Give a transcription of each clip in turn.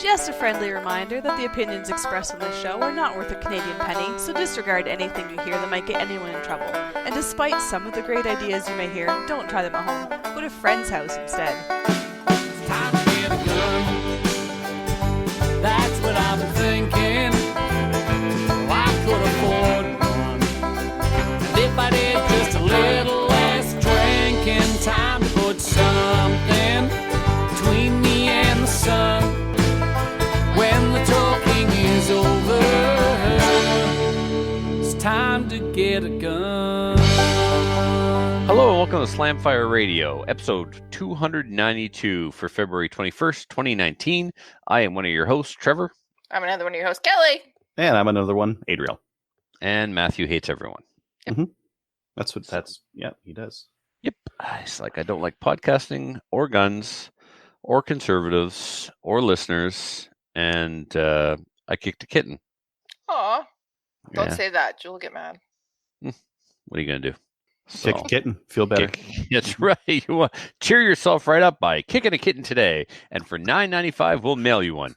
Just a friendly reminder that the opinions expressed on this show are not worth a Canadian penny, so disregard anything you hear that might get anyone in trouble. And despite some of the great ideas you may hear, don't try them at home. Go to a friend's house instead. It's time to get a gun. That's what I've been thinking. Well, I could afford one. And if I did just a little less drinking, time to put something between me and the sun. When the talking is over, it's time to get a gun. Hello and welcome to Slamfire Radio, episode 292 for February 21st, 2019. I am one of your hosts, Trevor. I'm another one of your hosts, Kelly. And I'm another one, Adriel. And Matthew hates everyone. Yep. Mm-hmm. Yeah, he does. Yep. It's like I don't like podcasting or guns or conservatives or listeners. And I kicked a kitten. Aw. Don't Yeah. say that. Jewel will get mad. What are you going to do? Kick a kitten. Feel better. That's right. You want cheer yourself right up by kicking a kitten today. And for $9.95, we'll mail you one.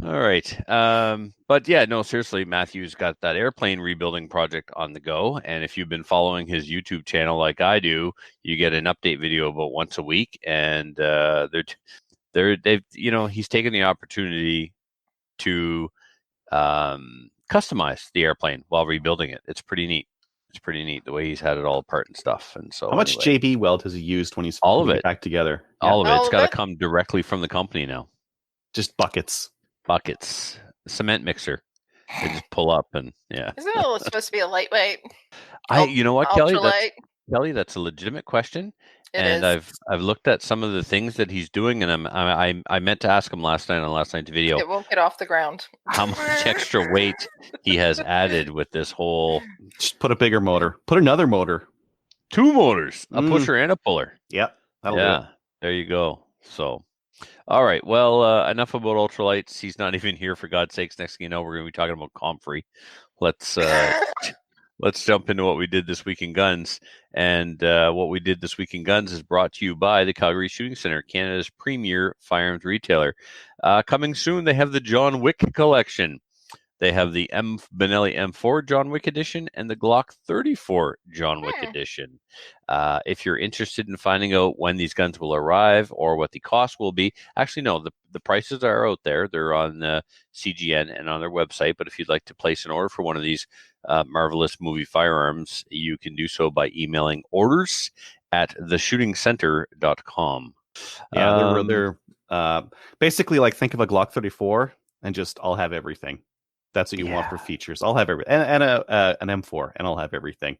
All right. But yeah, no, seriously, Matthew's got that airplane rebuilding project on the go. And if you've been following his YouTube channel like I do, you get an update video about once a week. And he's taken the opportunity to customize the airplane while rebuilding it. It's pretty neat. It's pretty neat the way he's had it all apart and stuff. And so, how much JB weld has he used when he's all of putting it back together? All of it. It's All got to of it? come directly from the company now. Just buckets. Buckets, cement mixer. They just pull up and yeah. Isn't it supposed to be a lightweight? You know what, Kelly? Ultralight? That's a legitimate question. It And is. I've looked at some of the things that he's doing, and I meant to ask him last night on last night's video It won't get off the ground. how much extra weight he has added with this whole Just put a bigger motor. Put another motor. 2 motors, a Mm. pusher and a puller. Yep. That'll do Yeah, there you go. So, all right. Well, enough about ultralights. He's not even here, for God's sakes. Next thing you know, we're going to be talking about Comfrey. Let's jump into what we did this week in guns. And what we did this week in guns is brought to you by the Calgary Shooting Center, Canada's premier firearms retailer. Coming soon, they have the John Wick collection. They have the Benelli M4 John Wick edition and the Glock 34 John Wick edition. If you're interested in finding out when these guns will arrive or what the cost will be, actually, no, the prices are out there. They're on CGN and on their website. But if you'd like to place an order for one of these marvelous movie firearms, you can do so by emailing orders@theshootingcenter.com. Yeah, they're basically like, think of a Glock 34 and just I'll have everything. That's what you want for features. I'll have everything, and an M4, and I'll have everything.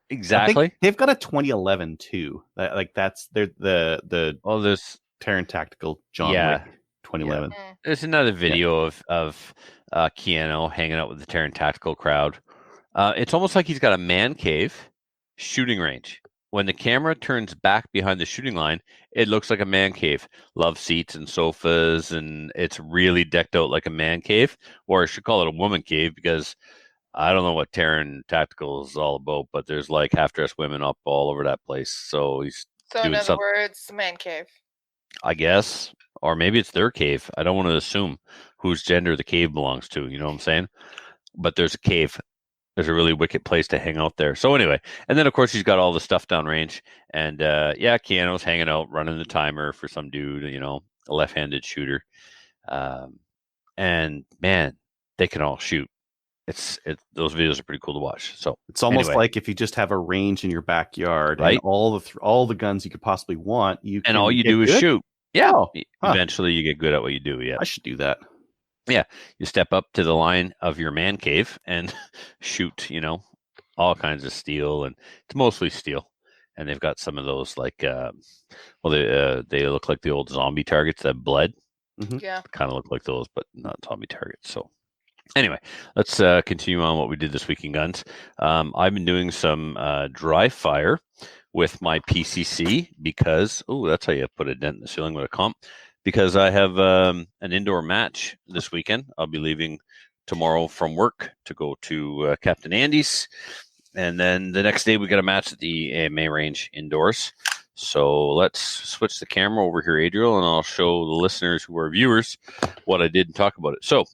Exactly. They've got a 2011 too. That's There's Terran Tactical John Wick 2011. There's another video of Keanu hanging out with the Terran Tactical crowd. It's almost like he's got a man cave shooting range. When the camera turns back behind the shooting line, it looks like a man cave. Love seats and sofas, and it's really decked out like a man cave. Or I should call it a woman cave, because I don't know what Terran Tactical is all about, but there's like half-dressed women up all over that place. So he's So in doing other something, words, the man cave. I guess. Or maybe it's their cave. I don't want to assume whose gender the cave belongs to. You know what I'm saying? But there's a cave. There's a really wicked place to hang out there. So anyway, and then of course he's got all the stuff downrange, and Keanu's hanging out, running the timer for some dude, a left-handed shooter, and man, they can all shoot. Those videos are pretty cool to watch. So it's almost like if you just have a range in your backyard, right? And all the guns you could possibly want, all you do is shoot. Yeah, Huh. Eventually you get good at what you do. Yeah, I should do that. Yeah, you step up to the line of your man cave and shoot, all kinds of steel, and it's mostly steel. And they've got some of those they look like the old zombie targets that bled. Mm-hmm. Yeah. Kind of look like those, but not zombie targets. So anyway, let's continue on what we did this week in guns. I've been doing some dry fire with my PCC because, that's how you put a dent in the ceiling with a comp. Because I have an indoor match this weekend. I'll be leaving tomorrow from work to go to Captain Andy's. And then the next day we got a match at the AMA range indoors. So let's switch the camera over here, Adriel, and I'll show the listeners who are viewers what I did and talk about it. So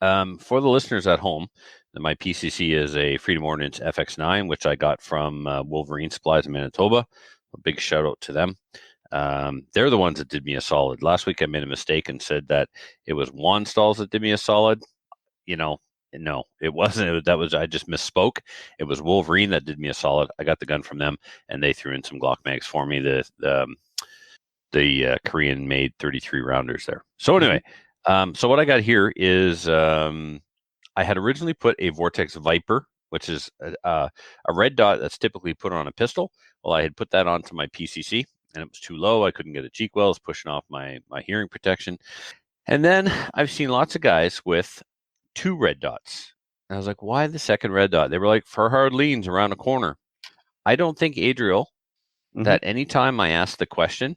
for the listeners at home, my PCC is a Freedom Ordnance FX9, which I got from Wolverine Supplies in Manitoba. A big shout out to them. They're the ones that did me a solid. Last week I made a mistake and said that it was Wanstalls that did me a solid. No, it wasn't. I just misspoke. It was Wolverine that did me a solid. I got the gun from them, and they threw in some Glock mags for me. The Korean made 33 rounders there. So anyway, so what I got here is I had originally put a Vortex Viper, which is a red dot that's typically put on a pistol. Well, I had put that onto my PCC, and it was too low. I couldn't get a cheek well. It was pushing off my hearing protection. And then I've seen lots of guys with 2 red dots. And I was like, why the second red dot? They were like, for hard leans around a corner. I don't think, Adriel, that anytime I asked the question,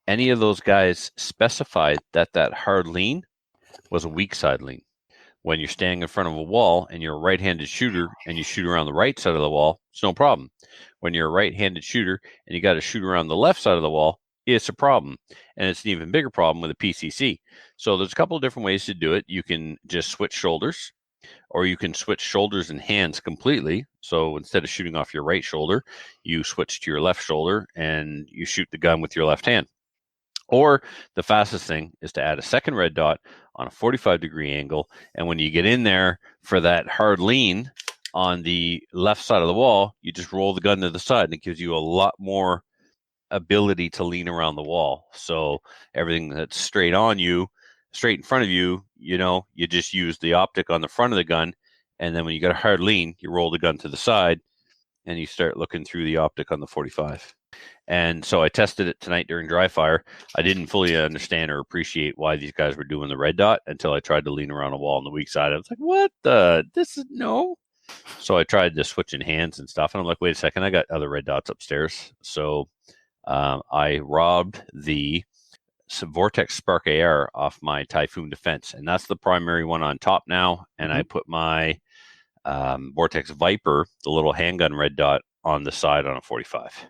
any of those guys specified that hard lean was a weak side lean. When you're standing in front of a wall and you're a right-handed shooter and you shoot around the right side of the wall, it's no problem. When you're a right-handed shooter and you got to shoot around the left side of the wall, it's a problem. And it's an even bigger problem with a PCC. So there's a couple of different ways to do it. You can just switch shoulders, or you can switch shoulders and hands completely. So instead of shooting off your right shoulder, you switch to your left shoulder and you shoot the gun with your left hand. Or the fastest thing is to add a second red dot on a 45-degree angle. And when you get in there for that hard lean on the left side of the wall, you just roll the gun to the side, and it gives you a lot more ability to lean around the wall. So everything that's straight on you, straight in front of you, you just use the optic on the front of the gun. And then when you got a hard lean, you roll the gun to the side and you start looking through the optic on the 45. And so I tested it tonight during dry fire. I didn't fully understand or appreciate why these guys were doing the red dot until I tried to lean around a wall on the weak side. I was like, what this is no. So I tried to switch in hands and stuff. And I'm like, wait a second, I got other red dots upstairs. So I robbed the Vortex Spark AR off my Typhoon Defense. And that's the primary one on top now. And I put my Vortex Viper, the little handgun red dot, on the side on a 45.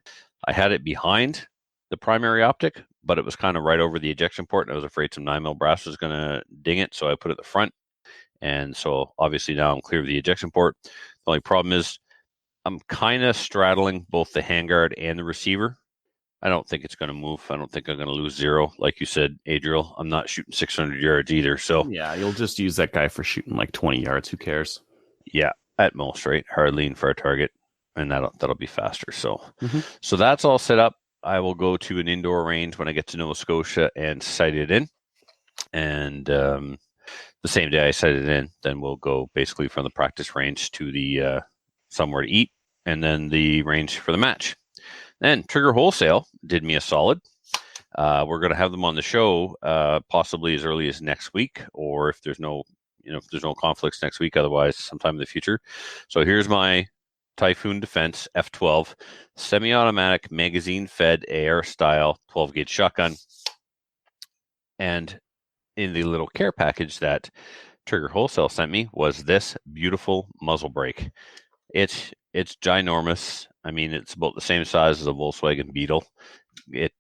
I had it behind the primary optic, but it was kind of right over the ejection port, and I was afraid some 9mm brass was going to ding it, so I put it at the front. And so obviously now I'm clear of the ejection port. The only problem is I'm kind of straddling both the handguard and the receiver. I don't think it's going to move. I don't think I'm going to lose zero. Like you said, Adriel, I'm not shooting 600 yards either. So yeah, you'll just use that guy for shooting like 20 yards. Who cares? Yeah, at most, right? Hard lean for a target, and that'll be faster. So, so that's all set up. I will go to an indoor range when I get to Nova Scotia and sight it in. And the same day I sight it in, then we'll go basically from the practice range to the somewhere to eat, and then the range for the match. Then Trigger Wholesale did me a solid. We're going to have them on the show possibly as early as next week, or if there's no conflicts next week, otherwise sometime in the future. So here's my Typhoon Defense F12 semi-automatic magazine-fed AR style 12-gauge shotgun. And in the little care package that Trigger Wholesale sent me was this beautiful muzzle brake. It's ginormous. I mean, it's about the same size as a Volkswagen Beetle. It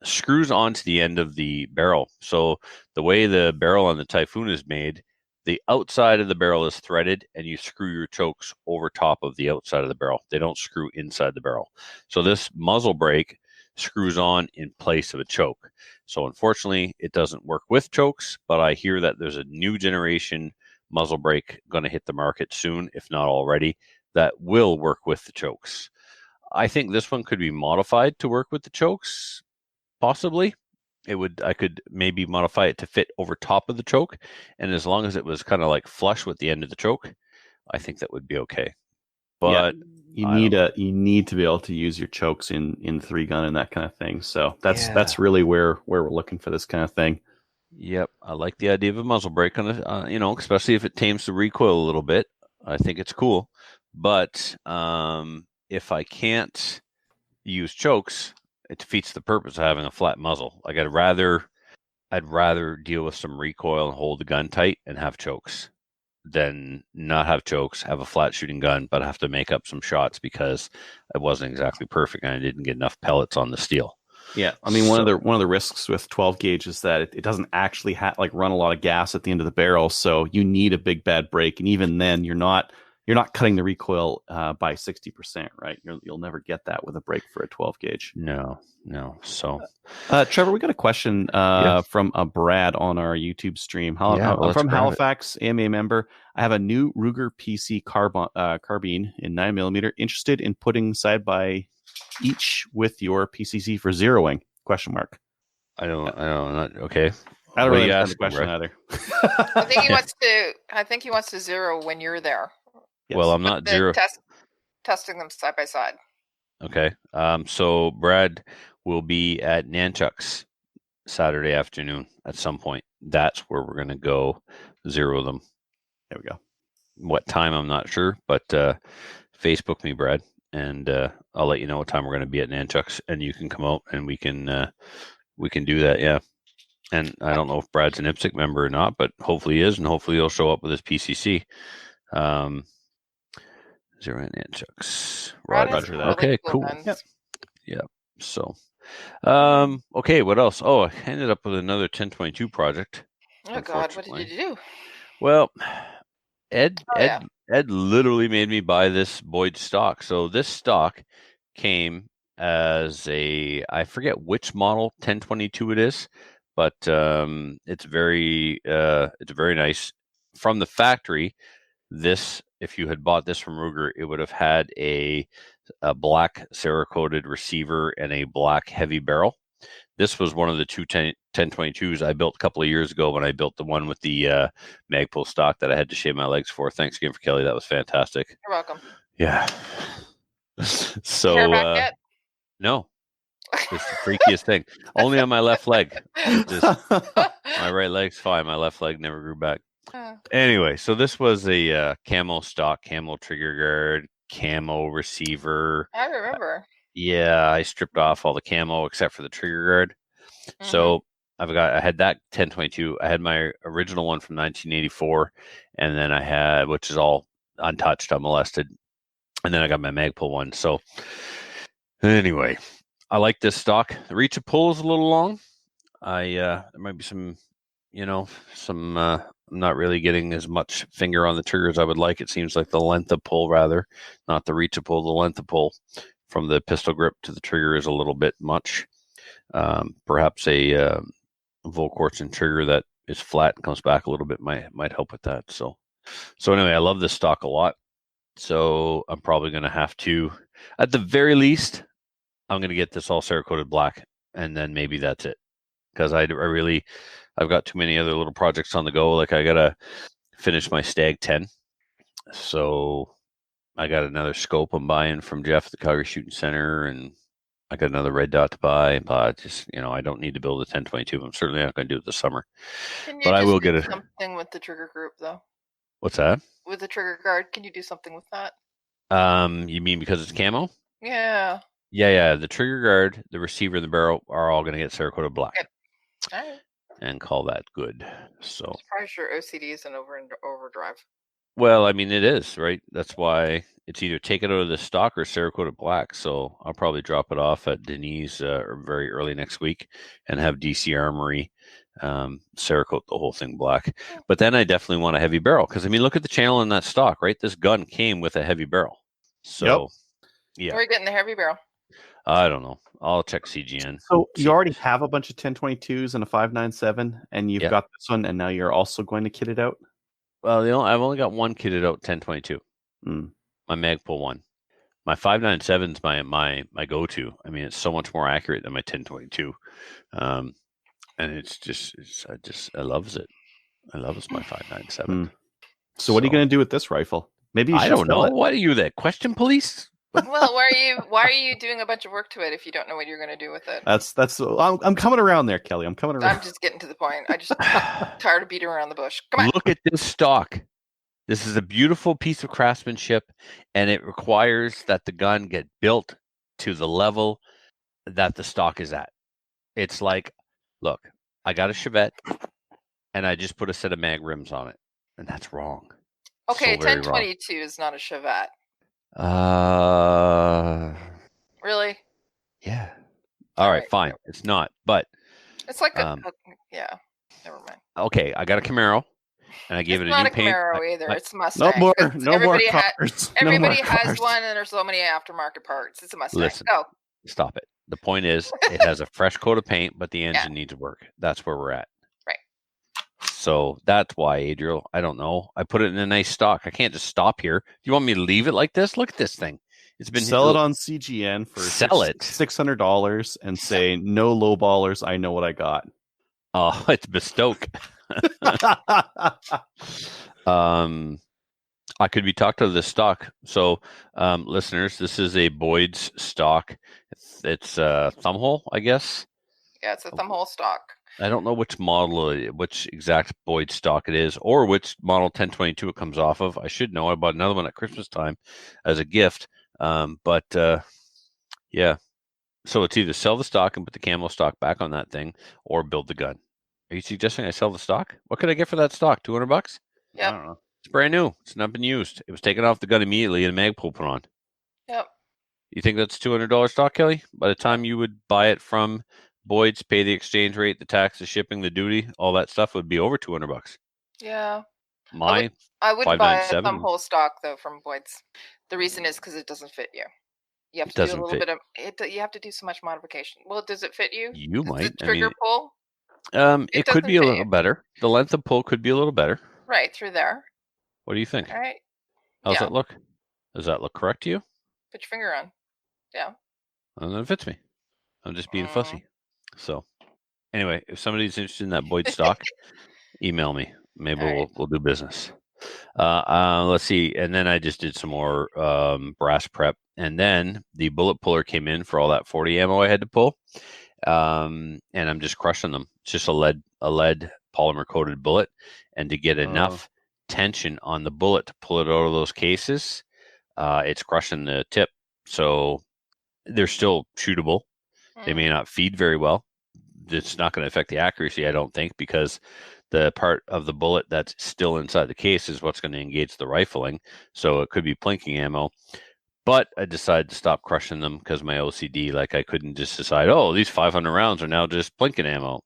screws onto the end of the barrel. So the way the barrel on the Typhoon is made, the outside of the barrel is threaded, and you screw your chokes over top of the outside of the barrel. They don't screw inside the barrel. So this muzzle brake screws on in place of a choke. So unfortunately, it doesn't work with chokes, but I hear that there's a new generation muzzle brake going to hit the market soon, if not already, that will work with the chokes. I think this one could be modified to work with the chokes, possibly. I could maybe modify it to fit over top of the choke, and as long as it was kind of like flush with the end of the choke, I think that would be okay. But yeah, you need to be able to use your chokes in 3-gun and that kind of thing. So that's really where we're looking for this kind of thing. Yep, I like the idea of a muzzle brake on it. Especially if it tames the recoil a little bit. I think it's cool. But if I can't use chokes, it defeats the purpose of having a flat muzzle. Like I'd rather deal with some recoil and hold the gun tight and have chokes. than not have chokes, have a flat shooting gun, but have to make up some shots because it wasn't exactly perfect and I didn't get enough pellets on the steel. Yeah, I mean, one of the risks with 12 gauge is that it doesn't actually run a lot of gas at the end of the barrel, so you need a big bad break, and even then, you're not cutting the recoil by 60%, right? You'll never get that with a break for a 12 gauge. No. So, Trevor, we got a question from Brad on our YouTube stream. I'm from Halifax, AMA member. I have a new Ruger PC carbine in 9mm. Interested in putting side by each with your PCC for zeroing? Question mark. I don't know. Okay. I don't really understand the question either. I think he wants to zero when you're there. Yes. Well, I'm not testing them side by side. Okay. So Brad will be at Nanchuck's Saturday afternoon at some point. That's where we're going to go zero them. There we go. What time, I'm not sure, but Facebook me, Brad, and I'll let you know what time we're going to be at Nanchuck's, and you can come out and we can do that. Yeah. And I don't know if Brad's an IPSC member or not, but hopefully he is, and hopefully he'll show up with his PCC. Zero Nanchuck's. Roger that. Okay, cool. Yeah. So, okay, what else? Oh, I ended up with another 1022 project. Oh God, what did you do? Well, Ed literally made me buy this Boyd stock. So this stock came as I forget which model 1022 it is, but it's very nice. From the factory, if you had bought this from Ruger, it would have had a black Cerakoted receiver and a black heavy barrel. This was one of the two 1022s I built a couple of years ago when I built the one with the Magpul stock that I had to shave my legs for. Thanks again for Kelly. That was fantastic. You're welcome. Yeah. So no, it's the freakiest thing. Only on my left leg. My right leg's fine. My left leg never grew back. Anyway, so this was a camo stock, camo trigger guard, camo receiver. I remember. Yeah, I stripped off all the camo except for the trigger guard. Mm-hmm. So I had that 1022. I had my original one from 1984, and then I had, which is all untouched, unmolested, and then I got my Magpul one. So anyway, I like this stock. The reach of pull is a little long. There might be some, I'm not really getting as much finger on the trigger as I would like. It seems like the length of pull, rather, not the reach of pull, the length of pull from the pistol grip to the trigger is a little bit much. Perhaps a Volquartsen trigger that is flat and comes back a little bit might help with that. So anyway, I love this stock a lot. So I'm probably going to have to, at the very least, I'm going to get this all Cerakoted black, and then maybe that's it. Because I've got too many other little projects on the go. Like I got to finish my Stag 10. So I got another scope I'm buying from Jeff at the Calgary Shooting Center, and I got another red dot to buy. But just, I don't need to build a 1022. I'm certainly not going to do it this summer. But I will get it. Something with the trigger group, though. What's that? With the trigger guard, can you do something with that? You mean because it's camo? Yeah. Yeah. The trigger guard, the receiver, and the barrel are all going to get Cerakoted black. Good. All right. And call that good. So I'm surprised your OCD isn't overdrive. Well, I mean, it is, right? That's why it's either take it out of the stock or Cerakoted black. So I'll probably drop it off at Denise very early next week and have DC Armory Cerakote the whole thing black. But then I definitely want a heavy barrel because, I mean, look at the channel in that stock, right? This gun came with a heavy barrel. So, yeah. Where are you getting the heavy barrel? I don't know. I'll check CGN. So you already have a bunch of 1022s and a 597, and you've got this one, and now you're also going to kit it out? Well, I've only got one kitted out 1022. My Magpul one. My 597 is my go-to. I mean, it's so much more accurate than my 1022. And I loves it. I loves my 597. So what are you going to do with this rifle? Maybe I don't know. What are you, the question police? Well, why are you doing a bunch of work to it if you don't know what you're going to do with it? I'm coming around there, Kelly. I'm coming around. I'm just getting to the point. I just tired of beating around the bush. Come on. Look at this stock. This is a beautiful piece of craftsmanship, and it requires that the gun get built to the level that the stock is at. It's like, look, I got a Chevette, and I just put a set of mag rims on it, and that's wrong. Okay, so very 1022 is not a Chevette. Really? Yeah. All right, fine. Yeah. It's not, but it's like yeah. Never mind. Okay, I got a Camaro, and I gave it a new paint. It's not a Camaro either. It's a Mustang. No more cars. Everybody has one, and there's so many aftermarket parts. It's a Mustang. Listen, Go. Stop it. The point is, it has a fresh coat of paint, but the engine needs work. That's where we're at. Right. So that's why, Adriel. I don't know. I put it in a nice stock. I can't just stop here. Do you want me to leave it like this? Look at this thing. It's been sell it on CGN for $600 and say no low ballers. I know what I got. Oh, it's bespoke. I could be talked out of this stock. So, listeners, this is a Boyd's stock. It's a thumb hole, I guess. Yeah, it's a thumb hole stock. I don't know which model, which exact Boyd stock it is, or which model 1022 it comes off of. I should know. I bought another one at Christmas time as a gift. Yeah. So it's either sell the stock and put the camo stock back on that thing, or build the gun. Are you suggesting I sell the stock? What could I get for that stock? $200? Yep. I don't know. It's brand new. It's not been used. It was taken off the gun immediately and Magpul put on. Yep. You think that's $200 stock, Kelly? By the time you would buy it from Boyd's, pay the exchange rate, the tax, the shipping, the duty, all that stuff would be over $200. Yeah. I would buy a thumb hole stock though from Boyd's. The reason is because it doesn't fit you. You have to do a little bit of it. You have to do so much modification. Well, does it fit you? You might. The trigger pull. It could be a little better. The length of pull could be a little better. Right through there. What do you think? All right. How's that look? Does that look correct to you? Put your finger on. Yeah. And then it fits me. I'm just being fussy. So, anyway, if somebody's interested in that Boyd stock, email me. Maybe we'll do business. Let's see. And then I just did some more brass prep. And then the bullet puller came in for all that 40 ammo I had to pull. And I'm just crushing them. It's just a lead polymer coated bullet. And to get enough tension on the bullet to pull it out of those cases, it's crushing the tip. So they're still shootable. They may not feed very well. It's not going to affect the accuracy, I don't think, because the part of the bullet that's still inside the case is what's going to engage the rifling. So it could be plinking ammo. But I decided to stop crushing them because my OCD, like I couldn't just decide, oh, these 500 rounds are now just plinking ammo.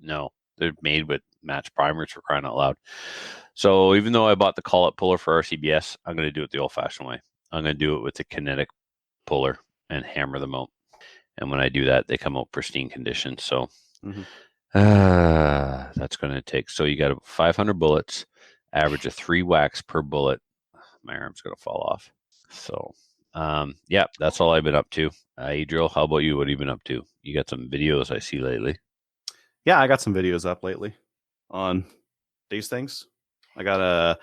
No, they're made with matched primers, for crying out loud. So even though I bought the call-up puller for RCBS, I'm going to do it the old-fashioned way. I'm going to do it with the kinetic puller and hammer them out. And when I do that, they come out pristine condition. So that's going to take. So you got 500 bullets, average of 3 whacks per bullet. My arm's going to fall off. So, yeah, that's all I've been up to. Adriel, how about you? What have you been up to? You got some videos I see lately. Yeah, I got some videos up lately on these things. I got a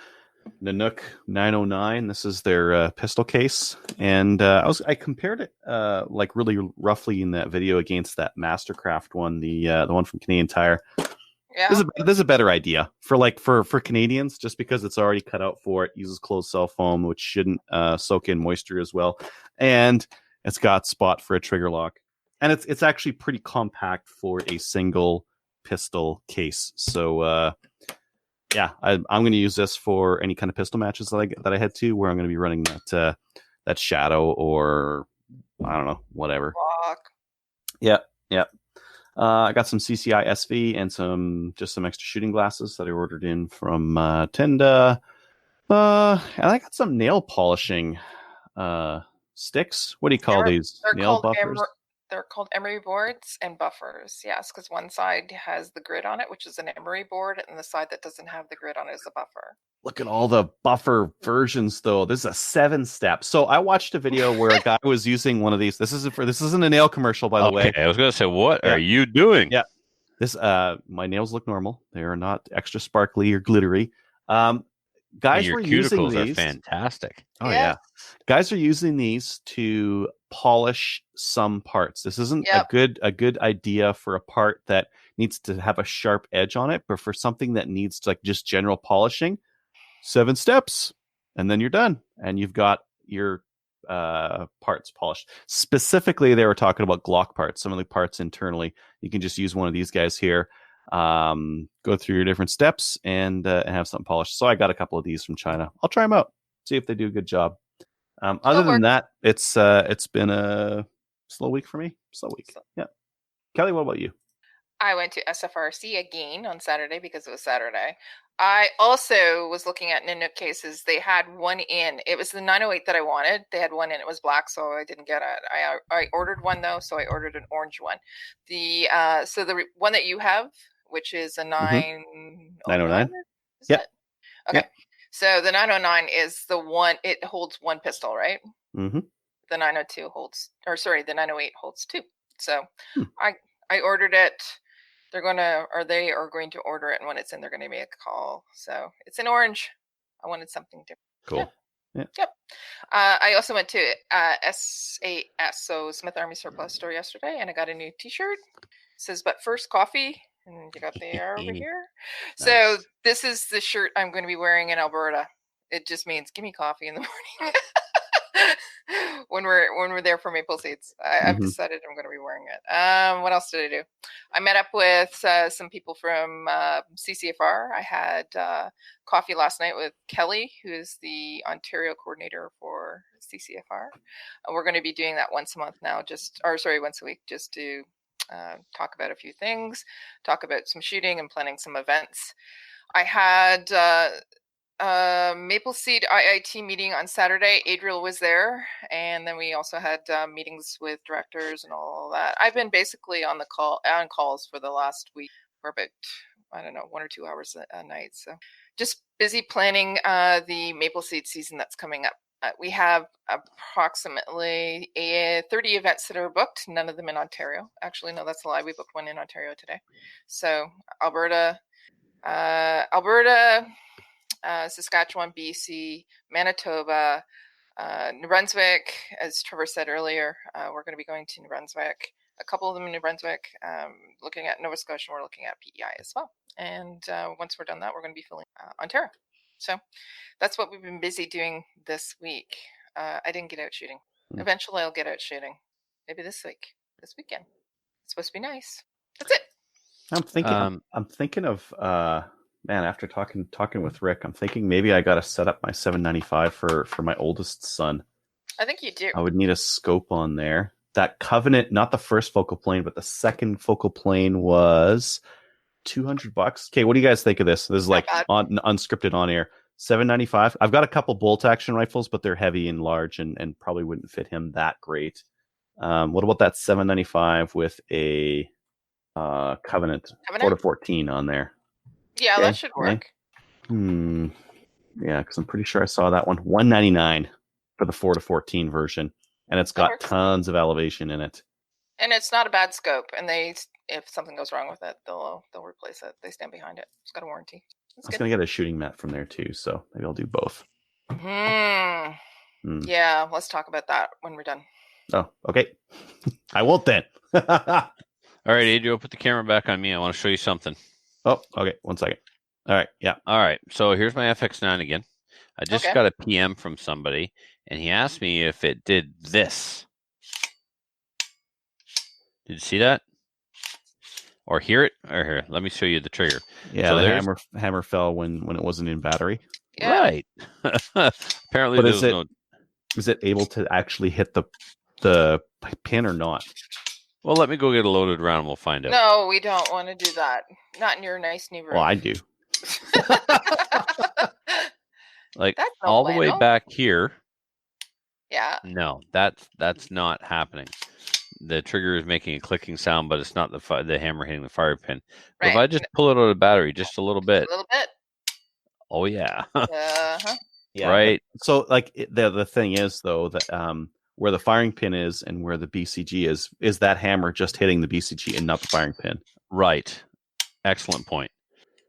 Nanook 909. This is their pistol case, and I compared it like really roughly in that video against that Mastercraft one, the one from Canadian Tire. Yeah, this is a better idea for Canadians, just because it's already cut out for it. Uses closed cell foam, which shouldn't soak in moisture as well, and it's got spot for a trigger lock, and it's actually pretty compact for a single pistol case. So yeah, I'm going to use this for any kind of pistol matches that I head to, where I'm going to be running that Shadow or I don't know, whatever. Lock. Yeah. I got some CCI SV and some extra shooting glasses that I ordered in from Tenda. And I got some nail polishing sticks. What do you call these? Nail buffers? They're called emery boards and buffers. Yes, because one side has the grid on it, which is an emery board, and the side that doesn't have the grid on it is a buffer. Look at all the buffer versions, though. This is a 7-step. So I watched a video where a guy was using one of these. This isn't a nail commercial, by the way. I was going to say, what are you doing? Yeah, this my nails look normal. They are not extra sparkly or glittery. Guys your were using these. Are fantastic. Oh yeah, guys are using these to polish some parts. This isn't a good idea for a part that needs to have a sharp edge on it, but for something that needs like just general polishing, 7 steps, and then you're done, and you've got your parts polished. Specifically, they were talking about Glock parts, some of the parts internally. You can just use one of these guys here. go through your different steps and have something polished. So I got a couple of these from China. I'll try them out, see if they do a good job. Other than that, it's been a slow week for me. Slow week. Yeah. Kelly, what about you? I went to SFRC again on Saturday because it was Saturday. I also was looking at Ninook cases. They had one in. It was the 908 that I wanted. They had one in. It was black, so I didn't get it. I ordered one though, so I ordered an orange one. The one that you have, which is a 909. Yep. Okay. Yep. So the 909 is the one. It holds one pistol, right? Mm-hmm. The 902 holds, or sorry, the 908 holds two. So I ordered it. They are going to order it, and when it's in, they're going to make a call. So it's in orange. I wanted something different. Cool. Yeah. Yep. I also went to SAS, so Smith Army Surplus Store yesterday, and I got a new T-shirt. It says, "But first, coffee." And you got the air over here. Nice. So this is the shirt I'm going to be wearing in Alberta. It just means give me coffee in the morning. when we're there for Maple Seeds. I've decided I'm going to be wearing it. What else did I do? I met up with some people from CCFR. I had coffee last night with Kelly, who's the Ontario coordinator for CCFR. We're going to be doing that once a month now, once a week, just to talk about a few things, talk about some shooting and planning some events. I had Maple Seed IIT meeting on Saturday. Adriel was there, and then we also had meetings with directors and all that. I've been basically on calls for the last week for about 1 or 2 hours a night. So just busy planning the Maple Seed season that's coming up. We have approximately 30 events that are booked, none of them in Ontario. Actually, no, that's a lie. We booked one in Ontario today. So Alberta, Saskatchewan, BC, Manitoba, New Brunswick, as Trevor said earlier, we're going to be going to New Brunswick. A couple of them in New Brunswick, looking at Nova Scotia, we're looking at PEI as well. And once we're done that, we're going to be filling Ontario. So that's what we've been busy doing this week. I didn't get out shooting. Eventually I'll get out shooting. Maybe this weekend. It's supposed to be nice. That's it. I'm thinking of man, after talking with Rick, I'm thinking maybe I got to set up my 795 for my oldest son. I think you do. I would need a scope on there. That Covenant, not the first focal plane, but the second focal plane was $200. Okay, what do you guys think of this? This is like unscripted on air. 795. I've got a couple bolt action rifles, but they're heavy and large and probably wouldn't fit him that great. What about that 795 with a Covenant 4-14 on there? Yeah, okay. That should work. Yeah, because I'm pretty sure I saw that one. $199 for the 4-14 version, and it's got tons of elevation in it. And it's not a bad scope. And if something goes wrong with it, they'll replace it. They stand behind it. It's got a warranty. I was going to get a shooting mat from there too, so maybe I'll do both. Yeah, let's talk about that when we're done. Oh, okay. I won't then. All right, Adriel, put the camera back on me. I want to show you something. Oh, okay. 1 second. All right. Yeah. All right. So here's my FX9 again. I just got a PM from somebody, and he asked me if it did this. Did you see that? Or hear it? Or here, let me show you the trigger. Yeah, so the hammer fell when it wasn't in battery. Yeah. Right. Apparently, but is it able to actually hit the pin or not? Well, let me go get a loaded round and we'll find out. No, we don't want to do that. Not in your nice new room. Well, I do. Like all the way back here. Yeah. No, that's not happening. The trigger is making a clicking sound, but it's not the hammer hitting the fire pin. Right. If I just pull it out of the battery just a little bit. Oh yeah. Yeah. Right. So like the thing is though that where the firing pin is and where the BCG is that hammer just hitting the BCG and not the firing pin. Right. Excellent point.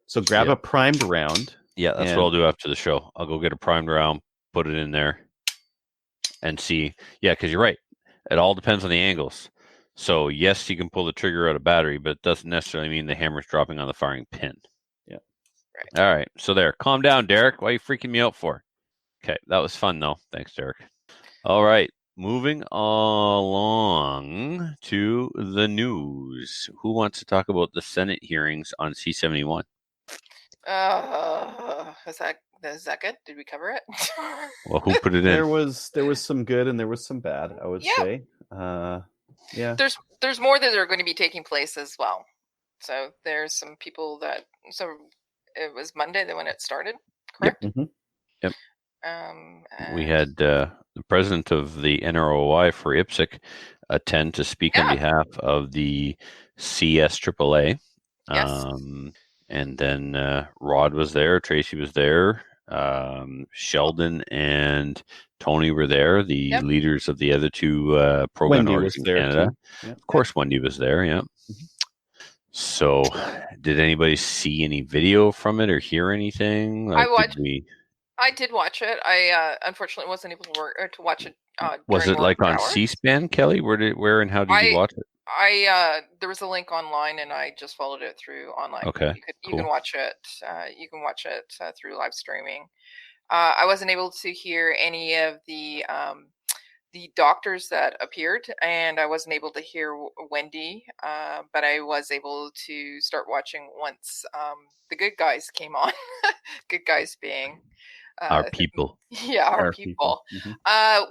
So grab a primed round. Yeah, that's what I'll do after the show. I'll go get a primed round, put it in there, and see. Yeah, because you're right. It all depends on the angles. So yes, you can pull the trigger out of battery, but it doesn't necessarily mean the hammer's dropping on the firing pin. Yeah. Right. All right. So there. Calm down, Derek. Why are you freaking me out for? Okay. That was fun, though. Thanks, Derek. All right. moving along to the news. Who wants to talk about the Senate hearings on C-71? Is that good? Did we cover it? Well, who put it in? There was some good and there was some bad, I would say. Yeah. There's more that are going to be taking place as well. So there's some people that. So it was Monday that when it started, correct? Yep. Mm-hmm. Yep. We had the president of the NROI for IPSC attend to speak on behalf of the CSAAA. Yes. And then Rod was there, Tracy was there, Sheldon and Tony were there, the leaders of the other two pro-gun orgs in Canada. Yep. Of course, Wendy was there, yeah. Mm-hmm. So, did anybody see any video from it or hear anything? Like, I did watch it. I unfortunately wasn't able to watch it. Was it like on C-SPAN, Kelly? Where and how did you watch it? There was a link online, and I just followed it through online. Okay, you can watch it. You can watch it through live streaming. I wasn't able to hear any of the doctors that appeared, and I wasn't able to hear Wendy, but I was able to start watching once the good guys came on. Good guys being our people. Yeah, our people. Mm-hmm.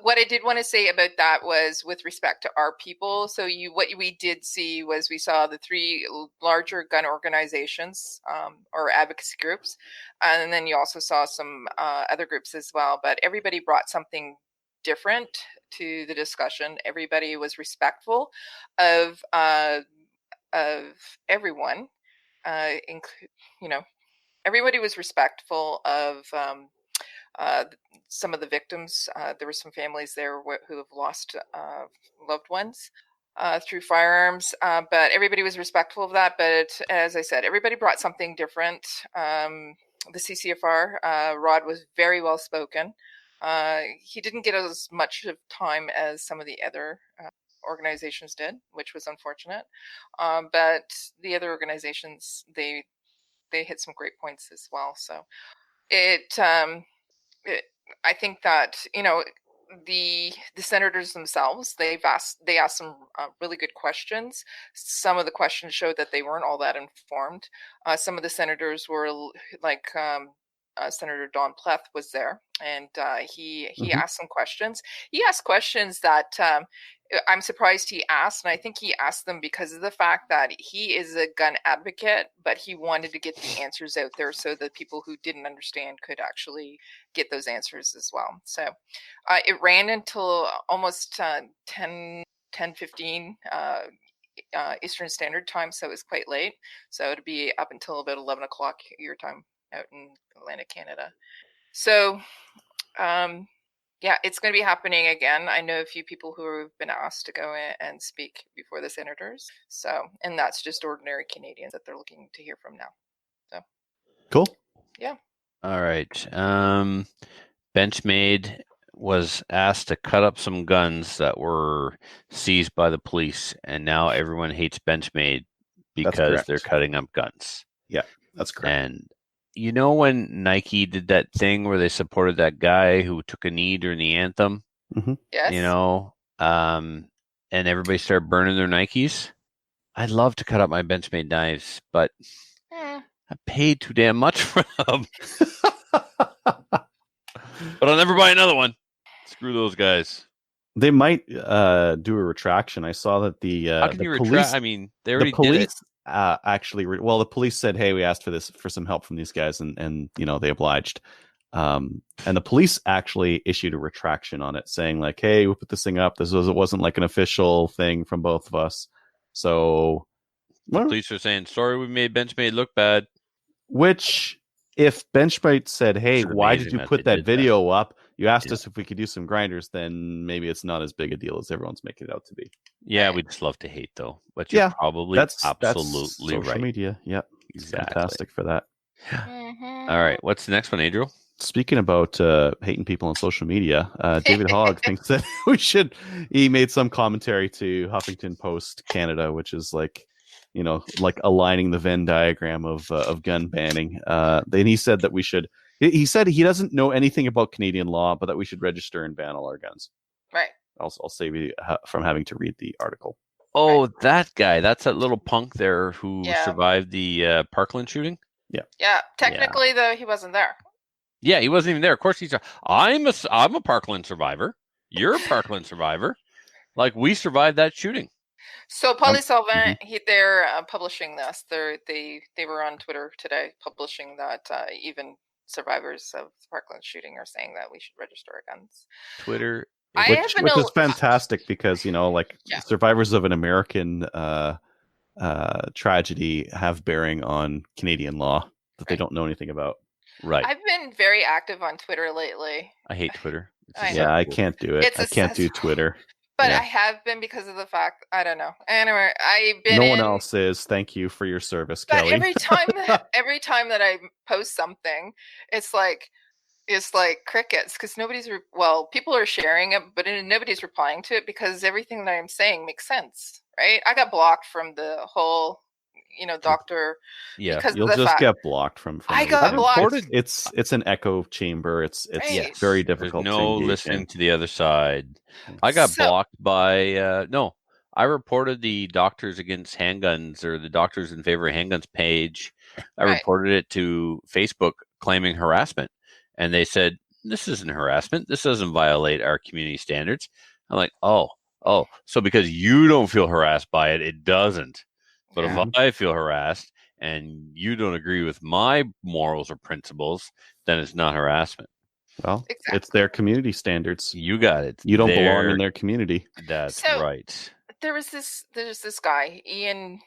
What I did want to say about that was with respect to our people. So what we did see was we saw the three larger gun organizations or advocacy groups. And then you also saw some other groups as well. But everybody brought something different to the discussion. Everybody was respectful of everyone. Everybody was respectful of some of the victims. There were some families there who have lost loved ones through firearms, but everybody was respectful of that. But as I said, everybody brought something different. The CCFR, Rod was very well spoken. He didn't get as much of time as some of the other organizations did, which was unfortunate. But the other organizations, they hit some great points as well. So I think that the senators themselves, they asked some really good questions. Some of the questions showed that they weren't all that informed. Some of the senators were like Senator Don Pleth was there, and he asked some questions. He asked questions that I'm surprised he asked, and I think he asked them because of the fact that he is a gun advocate, but he wanted to get the answers out there so that people who didn't understand could actually get those answers as well. So it ran until almost 10:15 Eastern Standard Time, so it was quite late. So it'd be up until about 11 o'clock your time out in Atlantic, Canada. So yeah, it's going to be happening again. I know a few people who have been asked to go in and speak before the senators. So, and that's just ordinary Canadians that they're looking to hear from now. So, cool. Yeah. All right. Benchmade was asked to cut up some guns that were seized by the police, and now everyone hates Benchmade because they're cutting up guns. Yeah, that's correct. And you know when Nike did that thing where they supported that guy who took a knee during the anthem? Mm-hmm. Yes. And everybody started burning their Nikes? I'd love to cut up my Benchmade knives, but I paid too damn much for them. But I'll never buy another one. Screw those guys. They might do a retraction. I saw that How can you police. Retract? I mean, they already did it. Actually, the police said, "Hey, we asked for some help from these guys," and they obliged. And the police actually issued a retraction on it, saying like, "Hey, we put this thing up. It wasn't like an official thing from both of us." So, police are saying, "Sorry, we made Benchmade look bad." Which, if Benchmade said, "Hey, why did you put that video up? You asked us if we could do some grinders," then maybe it's not as big a deal as everyone's making it out to be. Yeah, we just love to hate, though. But you're probably absolutely social right. Media, yep. Exactly. Fantastic for that. Mm-hmm. All right, what's the next one, Adriel? Speaking about hating people on social media, David Hogg thinks that we should. He made some commentary to Huffington Post Canada, which is like aligning the Venn diagram of gun banning. Then he said that we should. He said he doesn't know anything about Canadian law, but that we should register and ban all our guns. Right. I'll save you from having to read the article. Oh, right. That guy. That's that little punk there who Yeah. survived the Parkland shooting? Yeah. Yeah. Technically, though, he wasn't there. Yeah, he wasn't even there. Of course, I'm a Parkland survivor. You're a Parkland survivor. Like, we survived that shooting. So Polysolvent, they're publishing this. They were on Twitter today publishing that even survivors of the Parkland shooting are saying that we should register our guns. Twitter, which is fantastic because, you know, like survivors of an American tragedy have bearing on Canadian law that they don't know anything about. Right. I've been very active on Twitter lately. I hate Twitter. I can't do it. I can't do Twitter. But I have been because of the fact, I don't know. Anyway, I've been. No one else is. Thank you for your service, Kelly. Every time that I post something, it's like crickets because people are sharing it, but nobody's replying to it because everything that I'm saying makes sense, right? I got blocked from the whole, doctor. Yeah, because you'll just get blocked from. I got blocked. It's an echo chamber. It's very difficult. There's no listening to the other side. I got blocked by I reported the Doctors Against Handguns or the Doctors in Favor of Handguns page. I reported it to Facebook claiming harassment, and they said this isn't harassment. This doesn't violate our community standards. I'm like, oh, so because you don't feel harassed by it, it doesn't. But if I feel harassed and you don't agree with my morals or principles, then it's not harassment. Well, It's their community standards. You got it. You don't belong in their community. That's right. There's this guy, Ian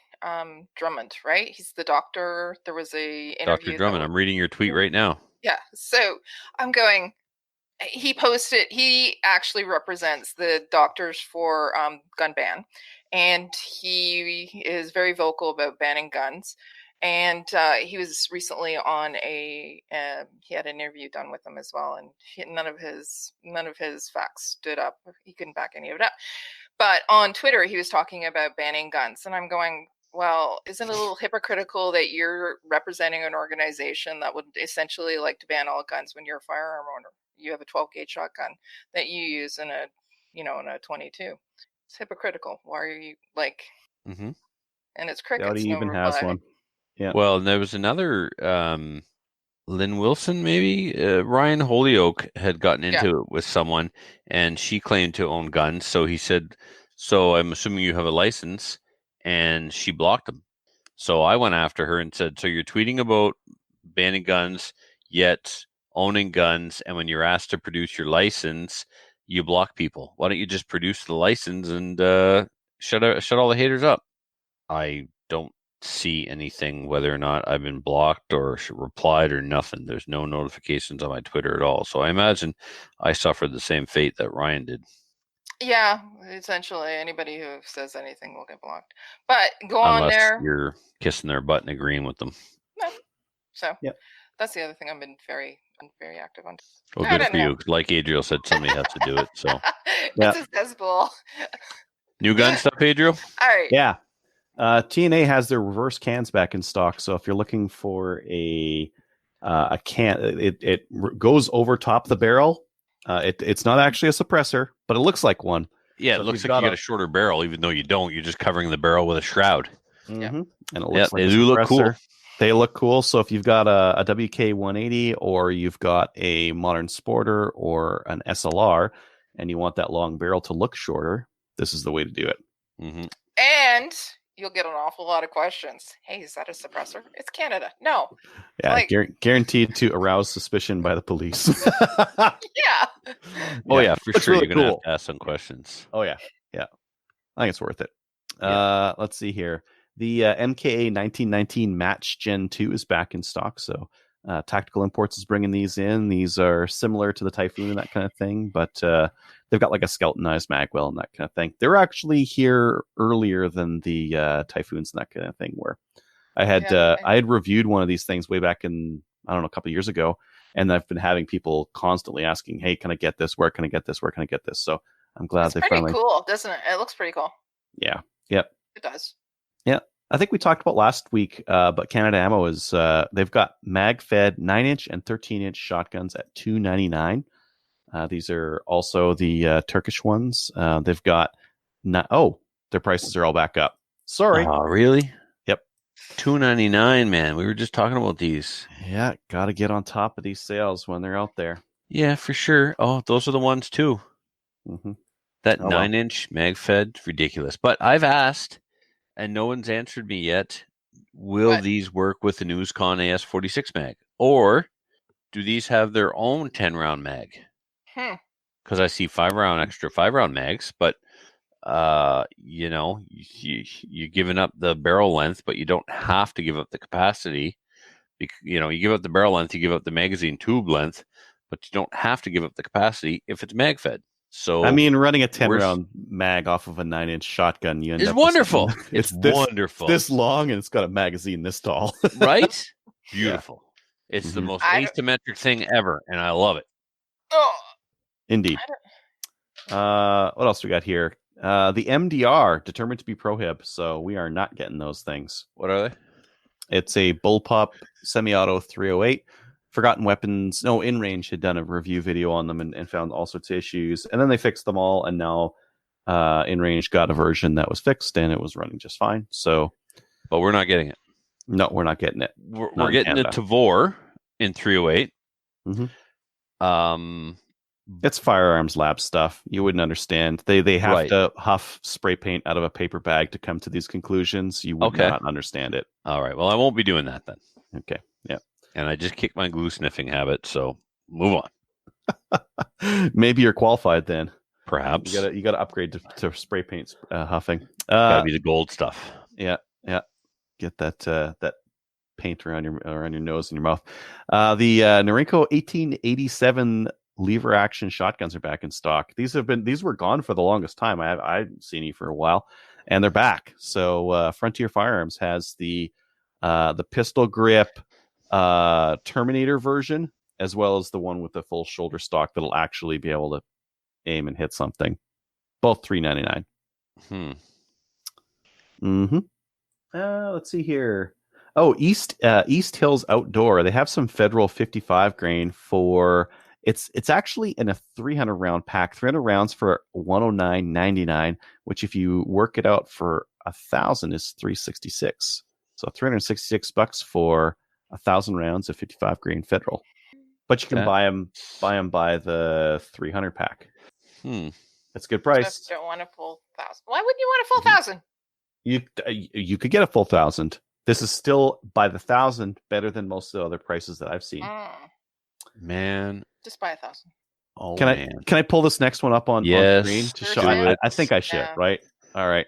Drummond, right? He's the doctor. There was a interview. Dr. Drummond, I'm reading your tweet right now. Yeah. So I'm going. He actually represents the doctors for gun ban, and he is very vocal about banning guns. And he was recently on he had an interview done with him as well, and none of his facts stood up. He couldn't back any of it up. But on Twitter, he was talking about banning guns, and I'm going, well, isn't it a little hypocritical that you're representing an organization that would essentially like to ban all guns when you're a firearm owner? You have a 12-gauge shotgun that you use in a 22. It's hypocritical. Why are you like? Mm-hmm. And it's crickets. He even has one. Yeah. Well, there was another Lynn Wilson, maybe Ryan Holyoke had gotten into it with someone, and she claimed to own guns. So he said, "So I'm assuming you have a license," and she blocked him. So I went after her and said, "So you're tweeting about banning guns, yet owning guns, and when you're asked to produce your license, you block people. Why don't you just produce the license and shut all the haters up?" I don't see anything, whether or not I've been blocked or replied or nothing. There's no notifications on my Twitter at all. So I imagine I suffered the same fate that Ryan did. Yeah, essentially anybody who says anything will get blocked. But on there. You're kissing their butt and agreeing with them. No. So that's the other thing I've been very active on. Well, good for you. Like Adriel said, somebody has to do it. So it's a cesspool. New gun stuff, Adriel? All right. Yeah. TNA has their reverse cans back in stock. So if you're looking for a can, it goes over top the barrel. It's not actually a suppressor, but it looks like one. Yeah, so it looks like you got a shorter barrel, even though you don't. You're just covering the barrel with a shroud. Mm-hmm. And it looks like they do look cool. They look cool. So if you've got a WK-180 or you've got a modern Sporter or an SLR and you want that long barrel to look shorter, this is the way to do it. Mm-hmm. And you'll get an awful lot of questions. Hey, is that a suppressor? It's Canada. No. Yeah, guaranteed to arouse suspicion by the police. Yeah. Oh, yeah, for sure. Really you're going to have to ask some questions. Oh, yeah. Yeah. I think it's worth it. Let's see here. The MKA 1919 Match Gen 2 is back in stock. So Tactical Imports is bringing these in. These are similar to the Typhoon and that kind of thing, but they've got like a skeletonized magwell and that kind of thing. They're actually here earlier than the Typhoons and that kind of thing, where I had reviewed one of these things way back in, I don't know, a couple of years ago, and I've been having people constantly asking, hey, can I get this? Where can I get this? Where can I get this? So I'm glad they finally... It's pretty cool, doesn't it? It looks pretty cool. Yeah. Yep. It does. Yeah. I think we talked about last week, but Canada Ammo they've got mag-fed 9-inch and 13-inch shotguns at $299. These are also the Turkish ones. They've got their prices are all back up. Sorry. Oh, really? Yep. $2.99, man. We were just talking about these. Yeah, got to get on top of these sales when they're out there. Yeah, for sure. Oh, those are the ones too. Mm-hmm. That 9-inch MagFed, ridiculous. But I've asked, and no one's answered me yet. Will these work with the NewsCon AS46 mag, or do these have their own 10-round mag? Because I see 5-round mags, but you're giving up the barrel length, but you don't have to give up the capacity. You give up the barrel length, you give up the magazine tube length, but you don't have to give up the capacity if it's mag-fed. So I mean, running a 10-round mag off of a 9-inch shotgun, you end up wonderful. It's wonderful. This long, and it's got a magazine this tall. Right? Beautiful. Yeah. It's the most asymmetric thing ever, and I love it. Indeed. What else we got here? The MDR, determined to be prohib, so we are not getting those things. What are they? It's a bullpup semi-auto 308. Forgotten Weapons, In Range had done a review video on them and found all sorts of issues. And then they fixed them all, and now In Range got a version that was fixed, and it was running just fine. So, but we're not getting it. No, we're not getting it. We're getting the Tavor in 308. Mm-hmm. It's Firearms Lab stuff. You wouldn't understand. They have to huff spray paint out of a paper bag to come to these conclusions. You would not understand it. All right. Well, I won't be doing that then. Okay. Yeah. And I just kicked my glue sniffing habit, so move on. Maybe you're qualified then. Perhaps you got to upgrade to spray paint huffing. Gotta be the gold stuff. Yeah. Get that paint around your nose and your mouth. The Norinco 1887 lever action shotguns are back in stock. These were gone for the longest time. I haven't seen you for a while, and they're back. So Frontier Firearms has the pistol grip Terminator version, as well as the one with the full shoulder stock that'll actually be able to aim and hit something. Both $3.99. Let's see here. East Hills Outdoor. They have some Federal 55 grain for it's actually in a 300 round pack. 300 rounds for $109.99, which if you work it out for 1,000 is $366. So $366 for 1,000 rounds of 55 grain Federal. But you can buy them by the 300 pack. That's a good price. Just don't want a full 1,000. Why wouldn't you want a full 1,000? You could get a full 1,000. This is still by the 1,000 better than most of the other prices that I've seen. Man, just buy 1,000. Oh, can I pull this next one up on screen to show it? I think I should. Yeah. Right. All right.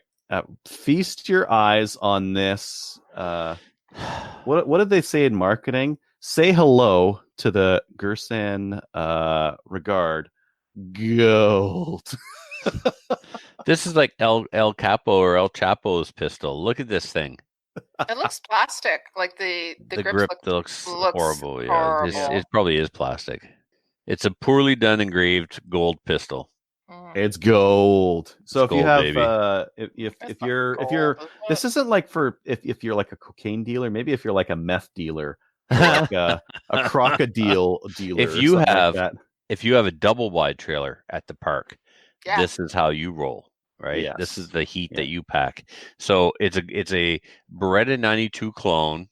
Feast your eyes on this. What did they say in marketing? Say hello to the Gersan Regard Gold. This is like El Capo or El Chapo's pistol. Look at this thing. It looks plastic. Like the grip looks horrible. Yeah, it probably is plastic. It's a poorly done engraved gold pistol. It's gold. So it's if you have baby. if you're this isn't like for if you're like a cocaine dealer, maybe if you're like a meth dealer, or like a crocodile dealer. If you have a double wide trailer at the park, this is how you roll. Right. Yes. This is the heat that you pack. So it's a Beretta 92 clone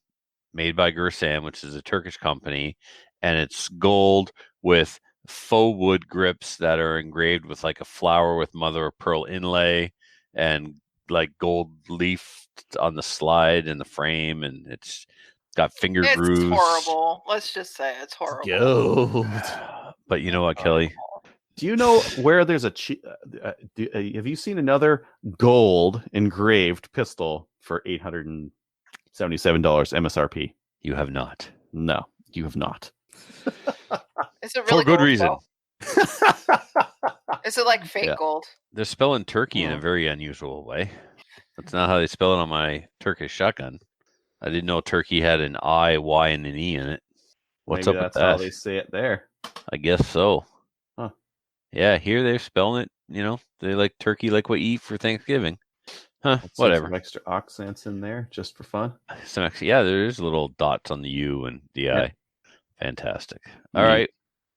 made by Gersan, which is a Turkish company, and it's gold with faux wood grips that are engraved with like a flower with mother of pearl inlay and like gold leaf on the slide and the frame, and it's got finger grooves. It's horrible. Let's just say it's horrible. Gold. But you know what, Kelly? Do you know where there's have you seen another gold engraved pistol for $877 MSRP? You have not. No, you have not. Is it really for good reason? Is it like fake gold? They're spelling turkey in a very unusual way. That's not how they spell it on my Turkish shotgun. I didn't know turkey had an I, Y, and an E in it. What's Maybe up that's with that? How they say it there. I guess so. Huh. Yeah, here they're spelling it. They like turkey like what you eat for Thanksgiving. Huh? Whatever. Some extra accents in there just for fun. There's little dots on the U and the I. Fantastic. All right,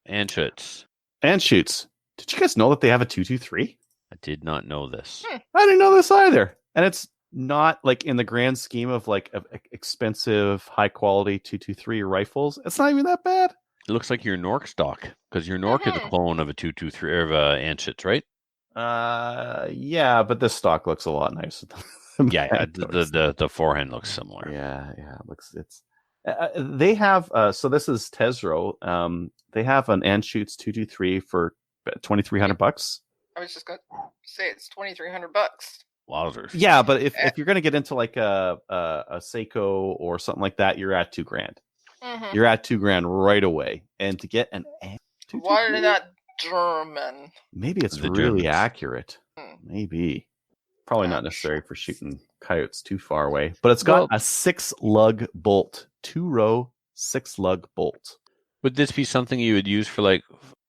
Anschutz. And shoots. Did you guys know that they have a 223? I did not know this. I didn't know this either. And it's not like in the grand scheme of like expensive, high quality 223 rifles. It's not even that bad. It looks like your Nork stock because your Nork is a clone of a 223 of a Anschutz, right? Yeah, but this stock looks a lot nicer. Yeah, the forehand looks similar. Yeah, it looks. It's they have. So this is Tesro. They have an Anschutz 223 for $2,300. I was just going to say it's $2,300. Wowzers. Yeah, but if you're going to get into like a Seiko or something like that, you're at $2,000. You're at $2,000 right away. And to get an why are they not German? Maybe it's really Germans. Accurate. Maybe. Probably not necessary for shooting coyotes too far away. But it's got a 6-lug bolt. 2-row 6-lug bolt. Would this be something you would use for like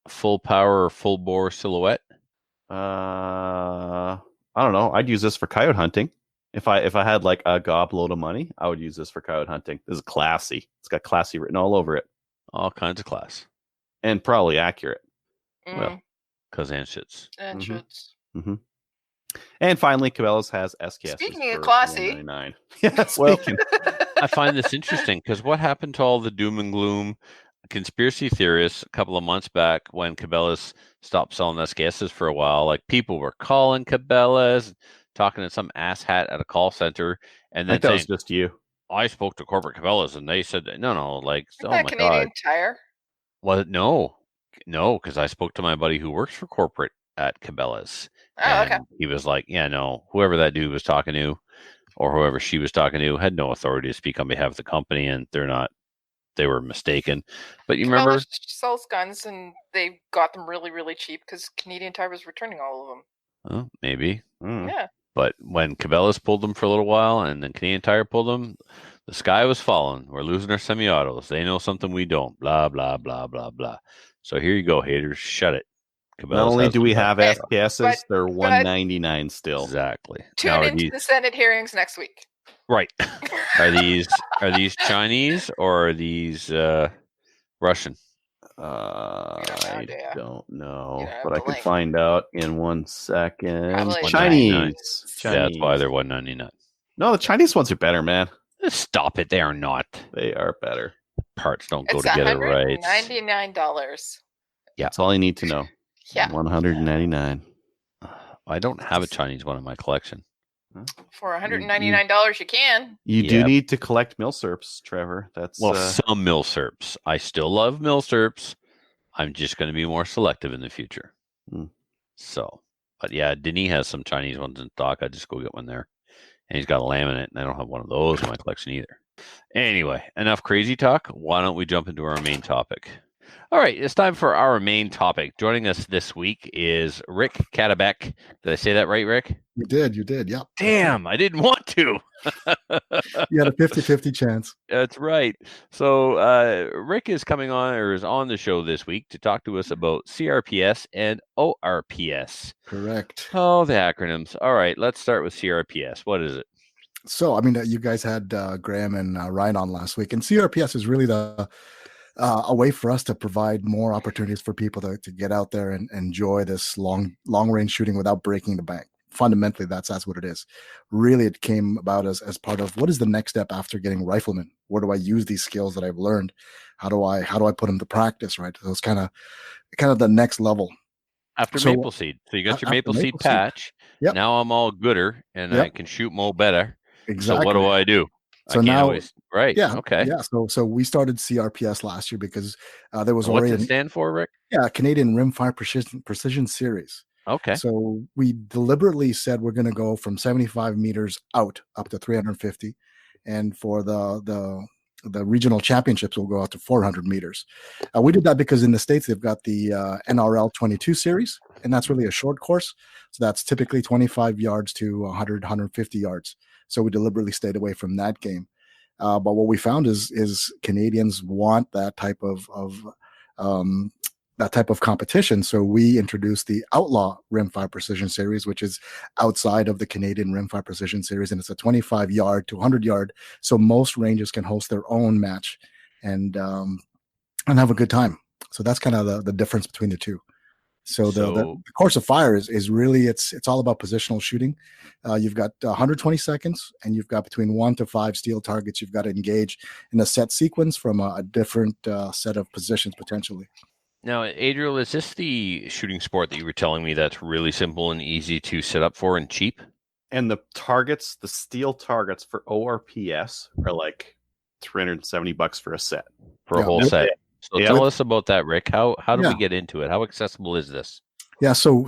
full power or full bore silhouette? I don't know. I'd use this for coyote hunting. If I had like a gob load of money, I would use this for coyote hunting. This is classy. It's got classy written all over it. All kinds of class. And probably accurate. Well, because Anschutz. And finally, Cabela's has SKS. Speaking of classy. Yeah, speaking. I find this interesting because what happened to all the doom and gloom conspiracy theorists a couple of months back when Cabela's stopped selling SKSs for a while? Like people were calling Cabela's, talking to some asshat at a call center, and then that was just you. I spoke to corporate Cabela's and they said, no, like, oh my Canadian Tire? Well, no, because I spoke to my buddy who works for corporate at Cabela's. Oh, okay. He was like, yeah, no, whoever that dude was talking to or whoever she was talking to had no authority to speak on behalf of the company, and they were mistaken. But you remember, sells guns and they got them really, really cheap because Canadian Tire was returning all of them. Oh, maybe. Yeah. But when Cabela's pulled them for a little while and then Canadian Tire pulled them, the sky was falling. We're losing our semi-autos. They know something we don't. Blah, blah, blah, blah, blah. So here you go, haters. Shut it. Cabela's not only do we have SKSs, they're $199 still. Exactly. Tune into the Senate hearings next week. Right. Are these Chinese or are these Russian? I don't know, but I could find out in 1 second. Probably Chinese. That's why they're $199. No, the Chinese ones are better, man. Stop it. They are not. They are better. Parts don't go together right. $99. Yeah. That's all you need to know. Yeah. $199. I don't have a Chinese one in my collection. For $199, you can. You do need to collect milsurps, Trevor. That's some milsurps. I still love milsurps. I'm just going to be more selective in the future. So, but yeah, Denis has some Chinese ones in stock. I just go get one there. And he's got a laminate, and I don't have one of those in my collection either. Anyway, enough crazy talk. Why don't we jump into our main topic? All right, it's time for our main topic. Joining us this week is Rick Katabek. Did I say that right, Rick? You did, yeah. Damn, I didn't want to. You had a 50-50 chance. That's right. So Rick is coming on, or is on the show this week to talk to us about CRPS and ORPS. Correct. Oh, the acronyms. All right, let's start with CRPS. What is it? So, I mean, you guys had Graham and Ryan on last week, and CRPS is really a way for us to provide more opportunities for people to get out there and enjoy this long range shooting without breaking the bank. Fundamentally, that's what it is. Really, it came about as part of what is the next step after getting rifleman? Where do I use these skills that I've learned? How do I put them to practice? Right. So it's kind of the next level. After Maple Seed. So you got your Maple Seed patch. Yep. Now I'm all gooder and I can shoot more better. Exactly. So what do I do? So now, right. Yeah. Okay. Yeah. So we started CRPS last year because there was already. What's it stand for, Rick? Yeah, Canadian Rimfire Precision Series. Okay. So we deliberately said we're going to go from 75 meters out up to 350, and for the regional championships, we'll go out to 400 meters. We did that because in the States they've got the NRL 22 series, and that's really a short course. So that's typically 25 yards to 100, 150 yards. So we deliberately stayed away from that game. But what we found is Canadians want that type of competition. So we introduced the Outlaw Rimfire Precision Series, which is outside of the Canadian Rimfire Precision Series, and it's a 25 yard to 100 yard. So most ranges can host their own match and have a good time. So that's kind of the difference between the two. So the course of fire is really it's all about positional shooting. You've got 120 seconds, and you've got between 1 to 5 steel targets you've got to engage in a set sequence from a different set of positions potentially. Now, Adriel, is this the shooting sport that you were telling me that's really simple and easy to set up for and cheap? And the targets, the steel targets for ORPS are like $370 for a set. For a whole set. So tell us about that, Rick. How do we get into it? How accessible is this? Yeah, so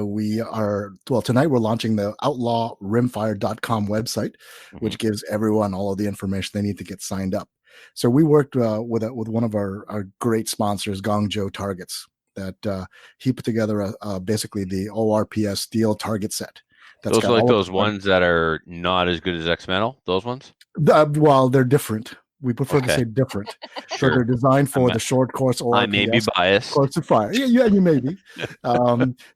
we are, tonight we're launching the outlawrimfire.com website, which gives everyone all of the information they need to get signed up. So we worked with one of our great sponsors, Guangzhou Targets, that he put together basically the ORPS steel target set. Those are like those ones that are not as good as X-Metal, those ones? Well, they're different. We prefer to say different. Sure. So they're designed for the short course ORPS. I may be biased. Course of fire. Yeah, you may be.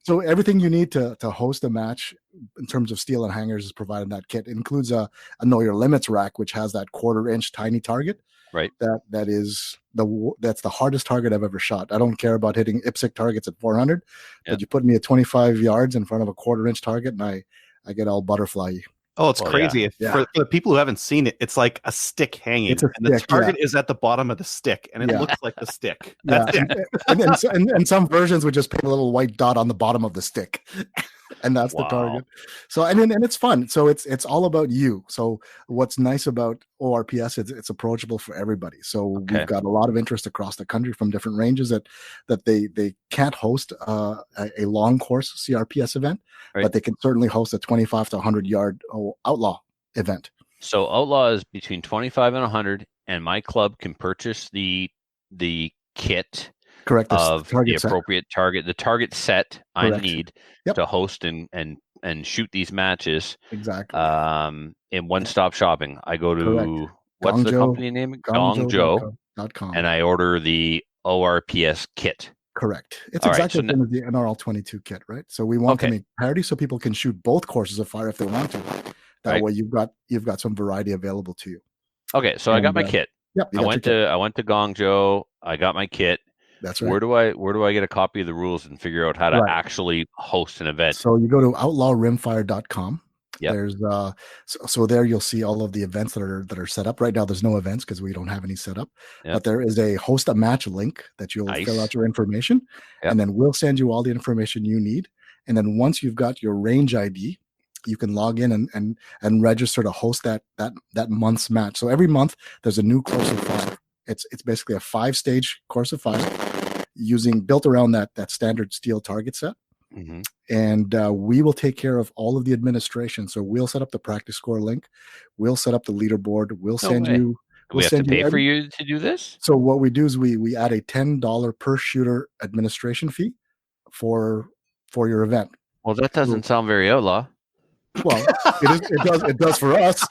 So everything you need to host a match in terms of steel and hangers is provided in that kit. It includes a Know Your Limits rack, which has that 1/4 inch tiny target. Right. That's the hardest target I've ever shot. I don't care about hitting IPSC targets at 400, but you put me at 25 yards in front of a 1/4 inch target, and I get all butterfly-y. Oh, it's crazy. For the people who haven't seen it, it's like a stick hanging. And the target is at the bottom of the stick, and it looks like the stick. That's it. And some versions would just paint a little white dot on the bottom of the stick. And that's the target. So and it's fun. So it's all about you. So what's nice about ORPS is it's approachable for everybody. So we've got a lot of interest across the country from different ranges that they can't host a long course CRPS event, but they can certainly host a 25 to 100 yard outlaw event. So outlaw is between 25 and 100, and my club can purchase the kit. Correct. Of the appropriate target, the target set I need to host and shoot these matches. Exactly. In one-stop shopping, I go to what's the company name? Guangzhou.com, and I order the ORPS kit. Correct. It's exactly the same as the NRL 22 kit, right? So we want to make parity so people can shoot both courses of fire if they want to. That way, you've got some variety available to you. Okay, so I got my kit. Yep. I went to Guangzhou. I got my kit. That's right. Where do I get a copy of the rules and figure out how to actually host an event? So you go to outlawrimfire.com. Yep. There's so there you'll see all of the events that are set up. Right now there's no events because we don't have any set up. Yep. But there is a host a match link that you'll fill out your information, and then we'll send you all the information you need. And then once you've got your range ID, you can log in and register to host that month's match. So every month there's a new course of fire. It's basically a 5-stage course of fire built around that standard steel target set. Mm-hmm. And we will take care of all of the administration. So we'll set up the practice score link. We'll set up the leaderboard. We'll send you. We have to pay for you to do this? So what we do is we add a $10 per shooter administration fee for your event. Well, that doesn't sound very outlaw. Well, it does for us.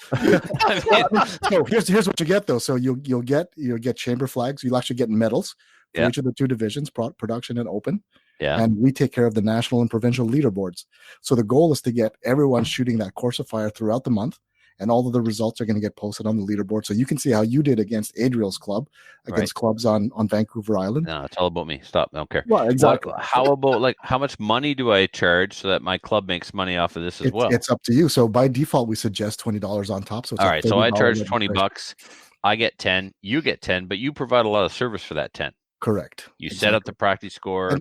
So here's what you get though. So you'll get chamber flags. You'll actually get medals for each of the 2 divisions, production and open. Yeah. And we take care of the national and provincial leaderboards. So the goal is to get everyone shooting that course of fire throughout the month. And all of the results are going to get posted on the leaderboard. So you can see how you did against Adriel's club, against clubs on Vancouver Island. No, it's all about me. Stop. I don't care. Well, exactly. How about how much money do I charge so that my club makes money off of this as well? It's up to you. So by default, we suggest $20 on top. So it's all right. So I charge $20. I get 10. You get 10, but you provide a lot of service for that 10. Correct. You set up the practice score.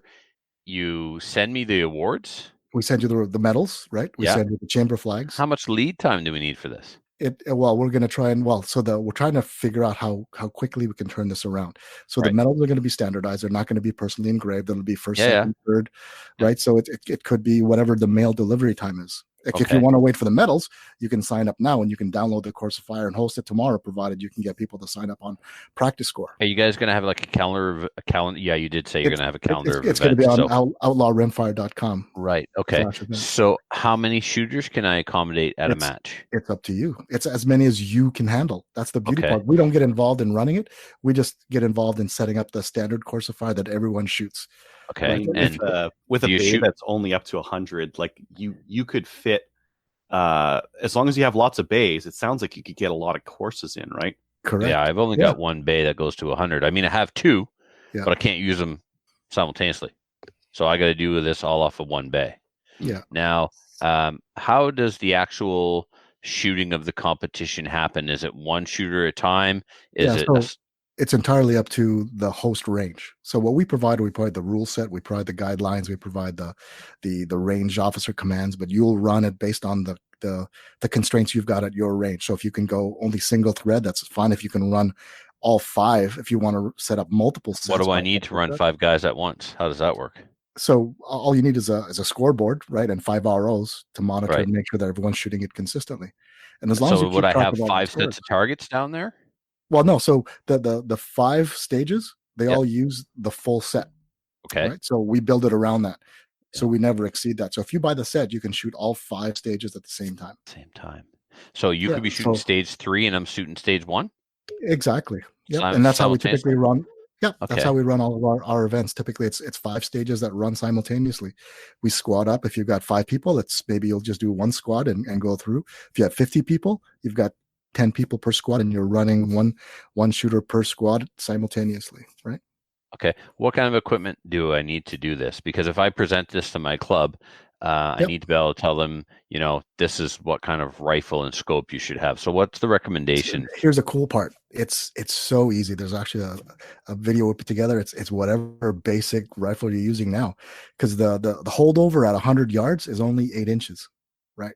You send me the awards. We send you the medals, right? We send you the chamber flags. How much lead time do we need for this? We're going to try and we're trying to figure out how quickly we can turn this around. So the medals are going to be standardized. They're not going to be personally engraved. It'll be first, second, third, right? So it could be whatever the mail delivery time is. If you want to wait for the medals, you can sign up now and you can download the course of fire and host it tomorrow, provided you can get people to sign up on practice score. Are you guys going to have like a calendar? Yeah, you did say you're going to have a calendar. It's going to be on outlawrimfire.com. Right. Okay. So how many shooters can I accommodate at a match? It's up to you. It's as many as you can handle. That's the beauty part. We don't get involved in running it. We just get involved in setting up the standard course of fire that everyone shoots. Okay, and with a bay that's only up to 100, like you could fit, as long as you have lots of bays, it sounds like you could get a lot of courses in, right? Correct. Yeah, I've only got one bay that goes to 100. I mean, I have 2, but I can't use them simultaneously. So I got to do this all off of one bay. Yeah. Now, how does the actual shooting of the competition happen? Is it one shooter at a time? It's entirely up to the host range. So what we provide the rule set, we provide the guidelines, we provide the range officer commands, but you'll run it based on the constraints you've got at your range. So if you can go only single thread, that's fine. If you can run all 5, if you want to set up multiple sets. What do I need to run 5 guys at once? How does that work? So all you need is a scoreboard, right, and 5 ROs to monitor and make sure that everyone's shooting it consistently. And as long as you would I have 5 sets of targets down there? Well, no. So the 5 stages, they all use the full set. Okay. Right? So we build it around that. So we never exceed that. So if you buy the set, you can shoot all 5 stages at the same time. So you could be shooting stage 3 and I'm shooting stage 1? Exactly. Yeah. And that's how we typically run. Yeah, that's how we run all of our events. Typically, it's 5 stages that run simultaneously. We squad up. If you've got 5 people, maybe you'll just do one squad and go through. If you have 50 people, you've got 10 people per squad, and you're running one shooter per squad simultaneously, right? Okay. What kind of equipment do I need to do this? Because if I present this to my club, I need to be able to tell them, this is what kind of rifle and scope you should have. So what's the recommendation? Here's the cool part. It's so easy. There's actually a video we put together. It's whatever basic rifle you're using now, because the holdover at 100 yards is only 8 inches, right?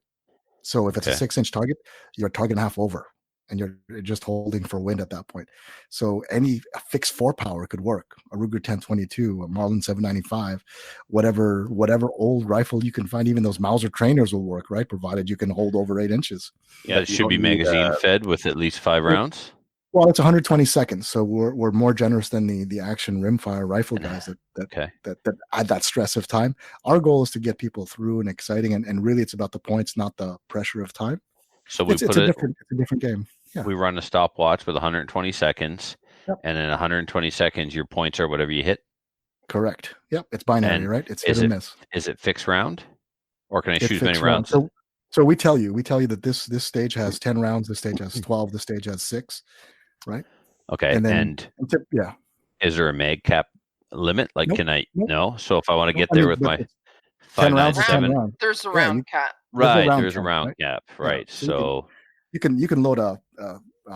So if it's a 6-inch target, you're target half over, and you're just holding for wind at that point. So any fixed 4-power could work. A Ruger 1022, a Marlin 795, whatever old rifle you can find. Even those Mauser trainers will work, right? Provided you can hold over 8 inches. Yeah, it should be magazine fed with at least 5 rounds. Well, it's 120 seconds, so we're more generous than the action rimfire rifle guys that add that stress of time. Our goal is to get people through and exciting, and really it's about the points, not the pressure of time. So it's a different game. Yeah. We run a stopwatch with 120 seconds, and in 120 seconds, your points are whatever you hit. Correct. Yep, it's binary, right? It's hit or miss. Is it fixed round, or can I shoot as many rounds? So we tell you that this stage has 10 rounds, this stage has 12, this stage has 6. Right. Okay. And is there a mag cap limit? Like, can I? No. So if I want to get there with my 5.97, there's a round cap. Right. There's a round cap. Right. So you can load a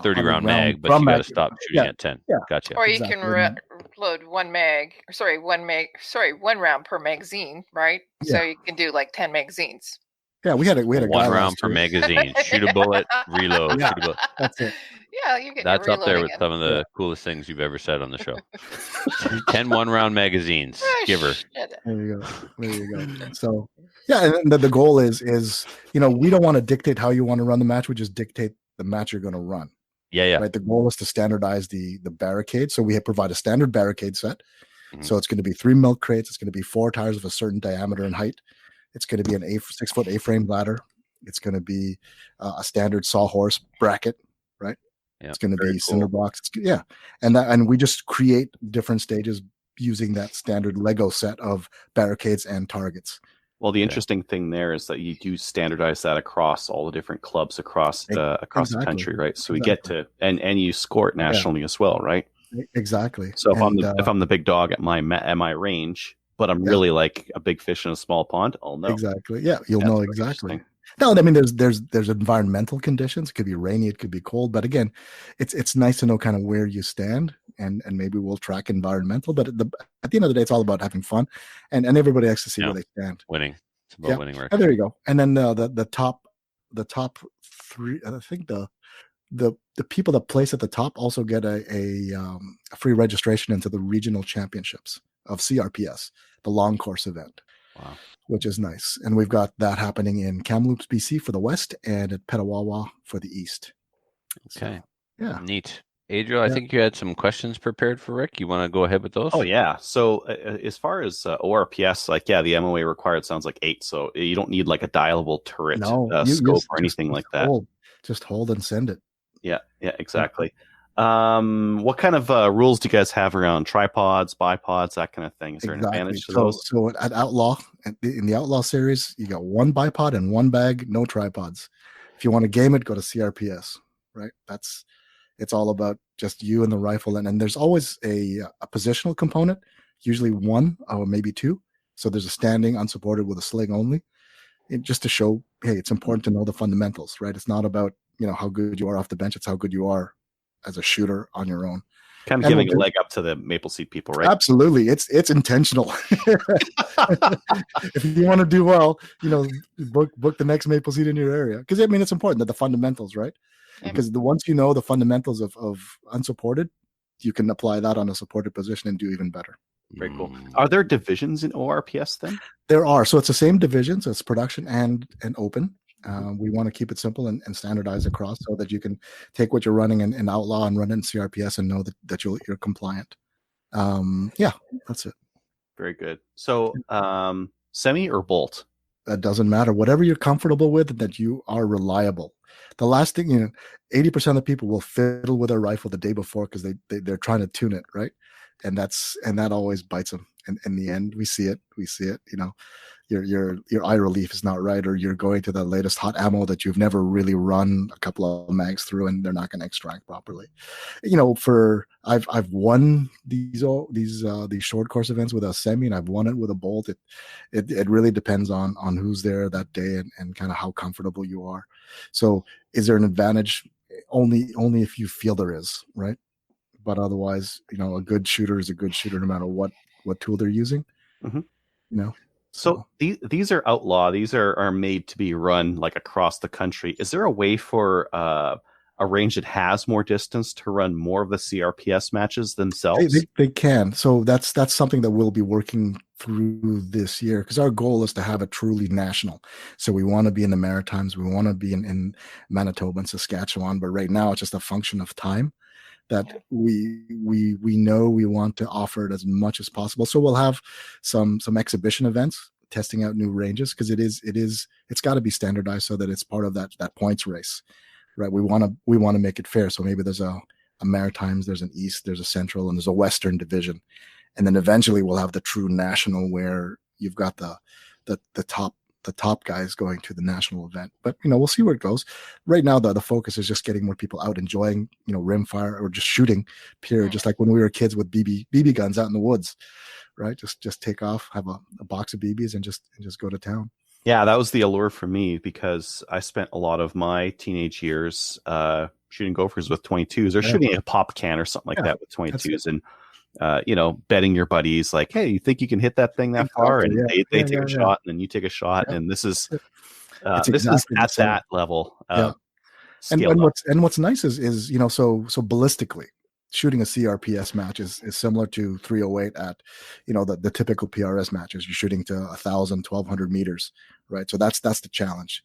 30 round mag, but you got to stop shooting at 10. Yeah. Gotcha. Or you can load one round per magazine, right? Yeah. So you can do like 10 magazines. Yeah, we had a 1 round per magazine. Shoot a bullet, reload. Yeah, shoot a bullet. That's it. Yeah, you get. That's up there with some of the coolest things you've ever said on the show. 10 1-round magazines. Give her. There you go. So yeah, and the goal is we don't want to dictate how you want to run the match. We just dictate the match you're going to run. Yeah. Right. The goal is to standardize the barricade. So we provide a standard barricade set. Mm-hmm. So it's going to be 3 milk crates. It's going to be 4 tires of a certain diameter and height. It's going to be an 6-foot A-frame ladder. It's going to be a standard sawhorse bracket, right? Yeah, it's going to be cinder blocks. And we just create different stages using that standard Lego set of barricades and targets. Well, the interesting thing there is that you do standardize that across all the different clubs across the country, right? So we get to and you score it nationally as well, right? Exactly. So if I'm the big dog at my range, but I'm really like a big fish in a small pond, I'll know. Exactly. Yeah, you'll know exactly. No, I mean there's environmental conditions. It could be rainy, it could be cold, but again, it's nice to know kind of where you stand, and maybe we'll track environmental. But at the end of the day, it's all about having fun, and everybody has to see where they stand. Winning. It's about winning, right? And there you go. And then the top 3. I think the people that place at the top also get a free registration into the regional championships of CRPS, the long course event. Wow. Which is nice. And we've got that happening in Kamloops, BC for the west, and at Petawawa for the east. Okay. So, yeah. Neat. Adriel, I think you had some questions prepared for Rick. You want to go ahead with those? Oh, yeah. So as far as ORPS, the MOA required sounds like 8. So you don't need like a dialable turret scope or anything like that. Just hold and send it. Yeah, exactly. What kind of rules do you guys have around tripods, bipods, that kind of thing? Is there an advantage to those? So at Outlaw, in the Outlaw series, you got 1 bipod and 1 bag, no tripods. If you want to game it, go to CRPS, right? It's all about just you and the rifle. And there's always a positional component, usually 1 or maybe 2. So there's a standing unsupported with a sling only, just to show, hey, it's important to know the fundamentals, right? It's not about, how good you are off the bench. It's how good you are as a shooter on your own. Kind of giving a leg up to the Maple Seed people, right? Absolutely. It's intentional. If you want to do well, book the next Maple Seed in your area. Because it's important that the fundamentals, right? Because once you know the fundamentals of unsupported, you can apply that on a supported position and do even better. Very cool. Are there divisions in ORPS then? There are. So it's the same division. So it's production and open. We want to keep it simple and standardize across so that you can take what you're running in Outlaw and run it in CRPS and know that you're compliant. Yeah, that's it. Very good. So semi or bolt? That doesn't matter. Whatever you're comfortable with, that you are reliable. The last thing, 80% of people will fiddle with a rifle the day before because they're trying to tune it, right? And that always bites them. And in the end, we see it. Your eye relief is not right, or you're going to the latest hot ammo that you've never really run a couple of mags through, and they're not going to extract properly. I've won these short course events with a semi, and I've won it with a bolt. It really depends on who's there that day and kind of how comfortable you are. So is there an advantage? Only if you feel there is, right? But otherwise, a good shooter is a good shooter no matter what tool they're using. Mm-hmm. So these are Outlaw. These are made to be run like across the country. Is there a way for a range that has more distance to run more of the CRPS matches themselves? They can. So that's something that we'll be working through this year, because our goal is to have it truly national. So we want to be in the Maritimes. We want to be in Manitoba and Saskatchewan. But right now, it's just a function of time that we know we want to offer it as much as possible. So we'll have some exhibition events testing out new ranges, because it's got to be standardized so that it's part of that points race, right? We want to make it fair. So maybe there's a Maritimes, there's an East, there's a Central, and there's a Western division, and then eventually we'll have the true national where you've got the top guys going to the national event. But we'll see where it goes. Right now the focus is just getting more people out enjoying rimfire or just shooting, period. Just like when we were kids with BB guns out in the woods, right? Just take off, have a box of BBs and just go to town. Yeah, that was the allure for me, because I spent a lot of my teenage years shooting gophers with 22s, or shooting a pop can or something like that with 22s, and betting your buddies like, hey, you think you can hit that thing that far? And they take a shot, and then you take a shot, and this is at that level. And what's nice is so ballistically, shooting a CRPS match is similar to 308 at the typical PRS matches. You're shooting to 1,000, 1,200 meters, right? So that's the challenge.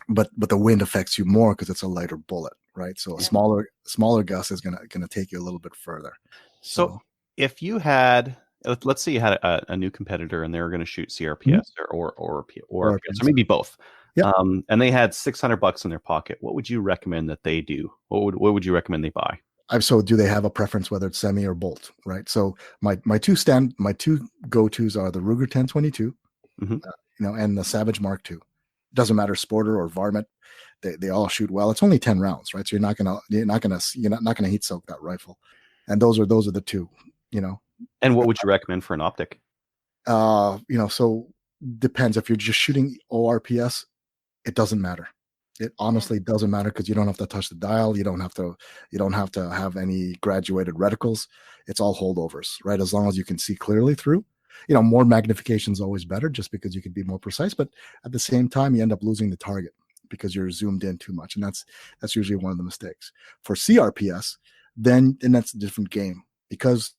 But the wind affects you more because it's a lighter bullet, right? So a smaller gust is gonna take you a little bit further. So if you had, let's say you had a new competitor and they were going to shoot CRPS or RPS, or maybe both, and they had $600 in their pocket, what would you recommend that they do? What would you recommend they buy? So do they have a preference whether it's semi or bolt, right? So my two go-tos are the Ruger 1022, and the Savage Mark II. Doesn't matter, sporter or varmint, they all shoot well. It's only 10 rounds, right? So you're not gonna heat soak that rifle. And those are the two, And what would you recommend for an optic? So depends. If you're just shooting ORPS, it doesn't matter. It honestly doesn't matter, because you don't have to touch the dial. You don't have to have any graduated reticles. It's all holdovers, right? As long as you can see clearly through. More magnification is always better, just because you can be more precise. But at the same time, you end up losing the target because you're zoomed in too much, and that's usually one of the mistakes. For CRPS, then that's a different game, because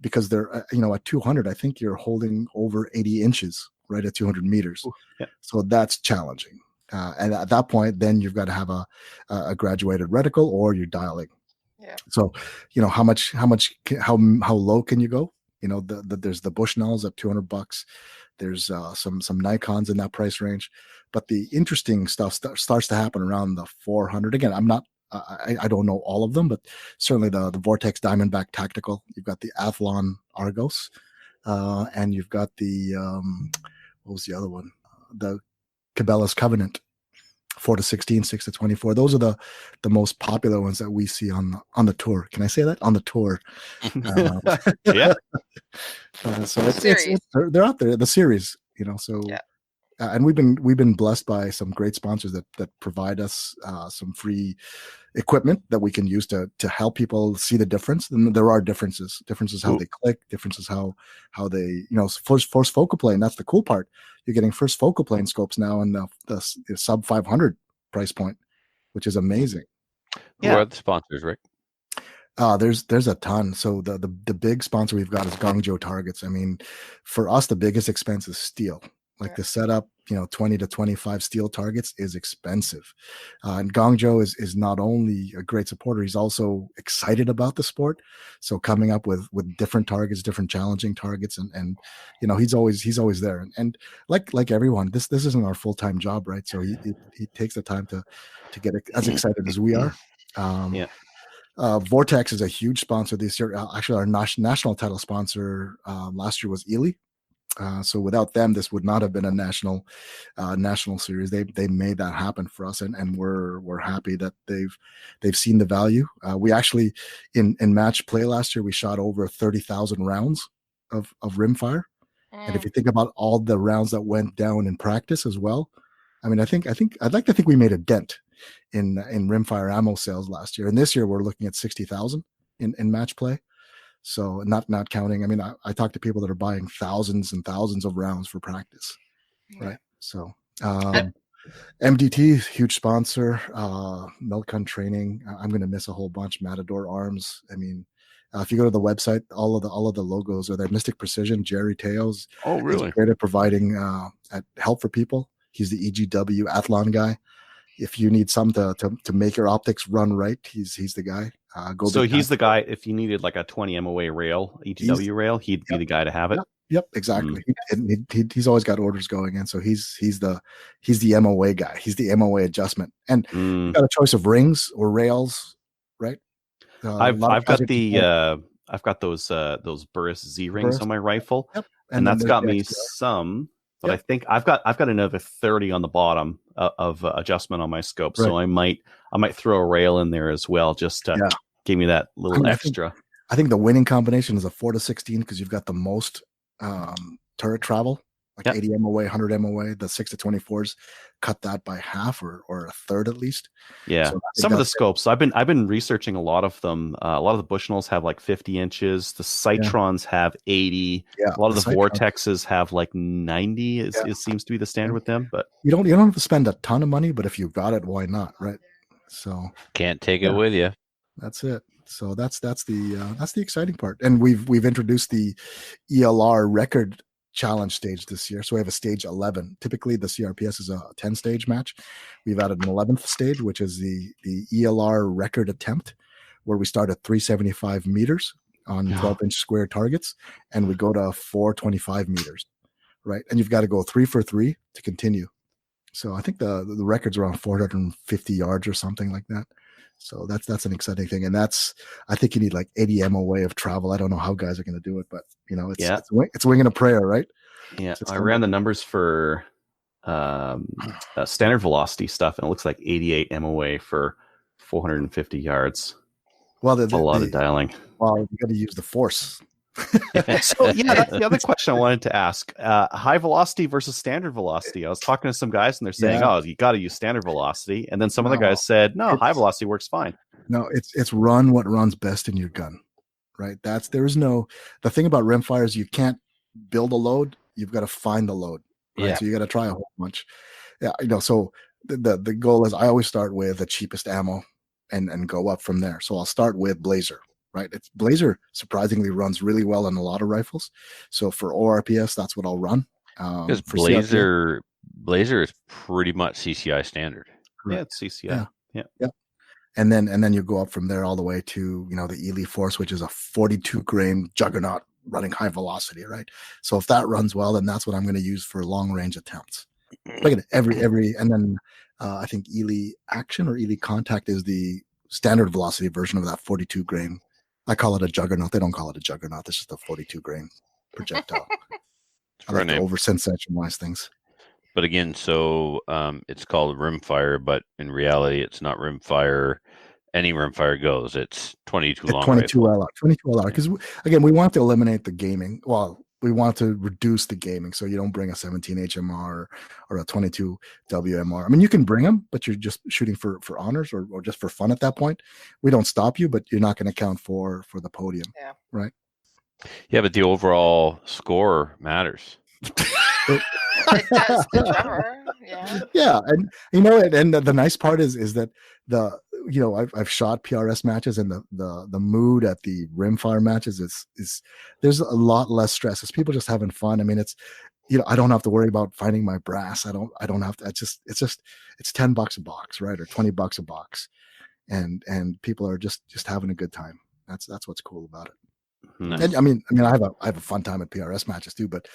they're at 200, I think you're holding over 80 inches right at 200 meters. Ooh, yeah. So that's challenging. And at that point, then you've got to have a graduated reticle, or you're dialing. Yeah. So, how low can you go? There's the Bushnells at $200. There's some Nikons in that price range, but the interesting stuff starts to happen around the 400. Again, I don't know all of them, but certainly the Vortex Diamondback Tactical. You've got the Athlon Argos, and you've got the what was the other one? The Cabela's Covenant. 4 to 16, 6 to 24. Those are the most popular ones that we see on the tour. Can I say that? On the tour. Yeah. So they're out there, the series, so Yeah. And we've been blessed by some great sponsors that provide us some free equipment that we can use to help people see the difference. And there are differences how they click, differences how they, first focal plane. That's the cool part. You're getting first focal plane scopes now in the sub 500 price point, which is amazing. Who are the sponsors, Rick? There's a ton. So the big sponsor we've got is Guangzhou Targets. I mean, for us, the biggest expense is steel. Like the setup, 20 to 25 steel targets is expensive. And Guangzhou is not only a great supporter, he's also excited about the sport. So coming up with different targets, different challenging targets, and he's always there. And like everyone, this isn't our full-time job, right? So he takes the time to get as excited as we are. Vortex is a huge sponsor this year. Actually, our national title sponsor last year was Ely. So without them, this would not have been a national series. They made that happen for us, and we're happy that they've seen the value. We actually in match play last year, we shot over 30,000 rounds of rimfire, and if you think about all the rounds that went down in practice as well, I mean, I'd like to think we made a dent in rimfire ammo sales last year, and this year we're looking at 60,000 in match play. So not counting. I mean, I talk to people that are buying thousands and thousands of rounds for practice, right? So MDT, huge sponsor. Milcon Training. I'm going to miss a whole bunch. Matador Arms. I mean, if you go to the website, all of the logos are there. Mystic Precision. Jerry Teos. Oh, really? He's great at providing help for people. He's the EGW Athlon guy. If you need something to make your optics run right, he's the guy. He's the guy. If you needed like a 20 MOA rail, EGW rail, he'd be the guy to have it. Yep, exactly. He's always got orders going in, so he's the MOA guy. He's the MOA adjustment, and you got a choice of rings or rails, right? I've got those Burris Z rings on my rifle, and that's got me some. But I think I've got another 30 on the bottom of adjustment on my scope, so I might throw a rail in there as well, just to give me that little extra. I think the winning combination is a 4 to 16 because you've got the most turret travel, like 80 MOA, 100 MOA. The 6 to 24s cut that by half or a third at least. Yeah, so some of the scopes I've been researching a lot of them. A lot of the Bushnells have like 50 inches. The Citrons have 80. A lot of the Vortexes have like 90. It seems to be the standard with them. But you don't have to spend a ton of money, but if you've got it, why not, right? So can't take it with you. That's it. So that's the exciting part. And we've introduced the ELR record challenge stage this year. So we have a stage 11. Typically the CRPS is a 10 stage match. We've added an 11th stage, which is the ELR record attempt, where we start at 375 meters on 12-inch square targets, and we go to 425 meters, right? And you've got to go 3 for 3 to continue. So I think the record's around 450 yards or something like that. So that's an exciting thing, and I think you need like 80 MOA of travel. I don't know how guys are going to do it, but it's winging a prayer, right? Yeah, I ran the numbers for standard velocity stuff, and it looks like 88 MOA for 450 yards. Well, that's a lot of dialing. Well, you got to use the force. So that's the other question I wanted to ask. High velocity versus standard velocity. I was talking to some guys and they're saying, you got to use standard velocity. And then some other guys said, no, high velocity works fine. No, it's run what runs best in your gun, right? The thing about rimfire is you can't build a load. You've got to find the load, right? Yeah. So you got to try a whole bunch. Yeah. So the goal is I always start with the cheapest ammo and go up from there. So I'll start with Blazer. Right, Blazer surprisingly runs really well on a lot of rifles. So for ORPS, that's what I'll run. Because Blazer is pretty much CCI standard. Yeah, it's CCI. Yeah. And then you go up from there all the way to the Ely Force, which is a 42 grain juggernaut running high velocity. Right. So if that runs well, then that's what I'm going to use for long range attempts. Look at every, and then I think Ely Action or Ely Contact is the standard velocity version of that 42 grain. I call it a juggernaut. They don't call it a juggernaut. It's just a 42 grain projectile. I like to over sensationalize things. But again, so it's called rimfire, but in reality, it's not rimfire. Any rimfire goes. It's 22 long 22 rifle. 22 LR. Because again, we want to eliminate the gaming. Well, we want to reduce the gaming, so you don't bring a 17 HMR or a 22 WMR. I mean, you can bring them, but you're just shooting for honors or just for fun at that point. We don't stop you, but you're not going to count for the podium. Yeah. Right. Yeah, but the overall score matters. It does for Trevor. Yeah. Yeah, and you know, and the nice part is that I've shot PRS matches, and the mood at the rimfire matches is there's a lot less stress. It's people just having fun. I mean, it's I don't have to worry about finding my brass. I don't have to. It's $10 a box, right, or $20 a box, and people are just having a good time. That's what's cool about it. Nice. And I mean, I have a fun time at PRS matches too, but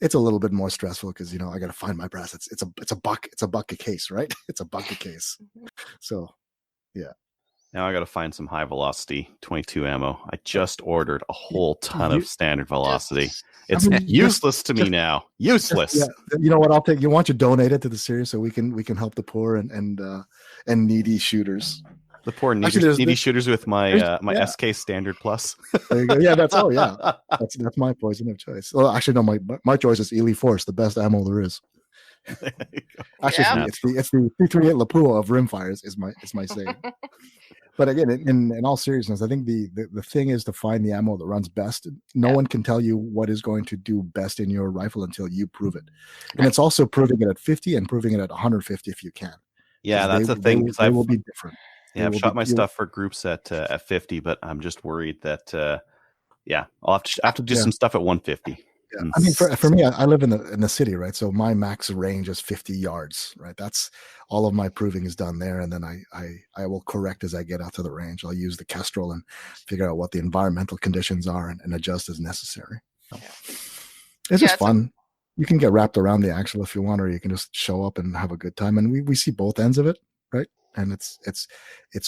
it's a little bit more stressful because I got to find my brass. It's a buck a case, right? It's a buck a case. So, yeah. Now I got to find some high velocity 22 ammo. I just ordered a whole ton of standard velocity. It's useless to me now. Useless. Yeah. You know what? I'll take. You want to donate it to the series so we can help the poor and needy shooters. The poor needy shooters with my my SK Standard Plus. There you go. Yeah, that's that's my poison of choice. Well, actually, no, my choice is Ely Force, the best ammo there is. Actually, it's the 338 Lapua of rimfires is my saying. But again, in all seriousness, I think the thing is to find the ammo that runs best. No one can tell you what is going to do best in your rifle until you prove it, and it's also proving it at 50 and proving it at 150 if you can. Yeah, that's the thing. They will be different. Yeah, I've shot my stuff for groups at 50, but I'm just worried that I'll have to do some stuff at 150. Yeah. I mean, for me, I live in the city, right? So my max range is 50 yards, right? That's all of my proving is done there, and then I will correct as I get out to the range. I'll use the Kestrel and figure out what the environmental conditions are and adjust as necessary. So, it's just fun. You can get wrapped around the axle if you want, or you can just show up and have a good time. And we see both ends of it, right? And it's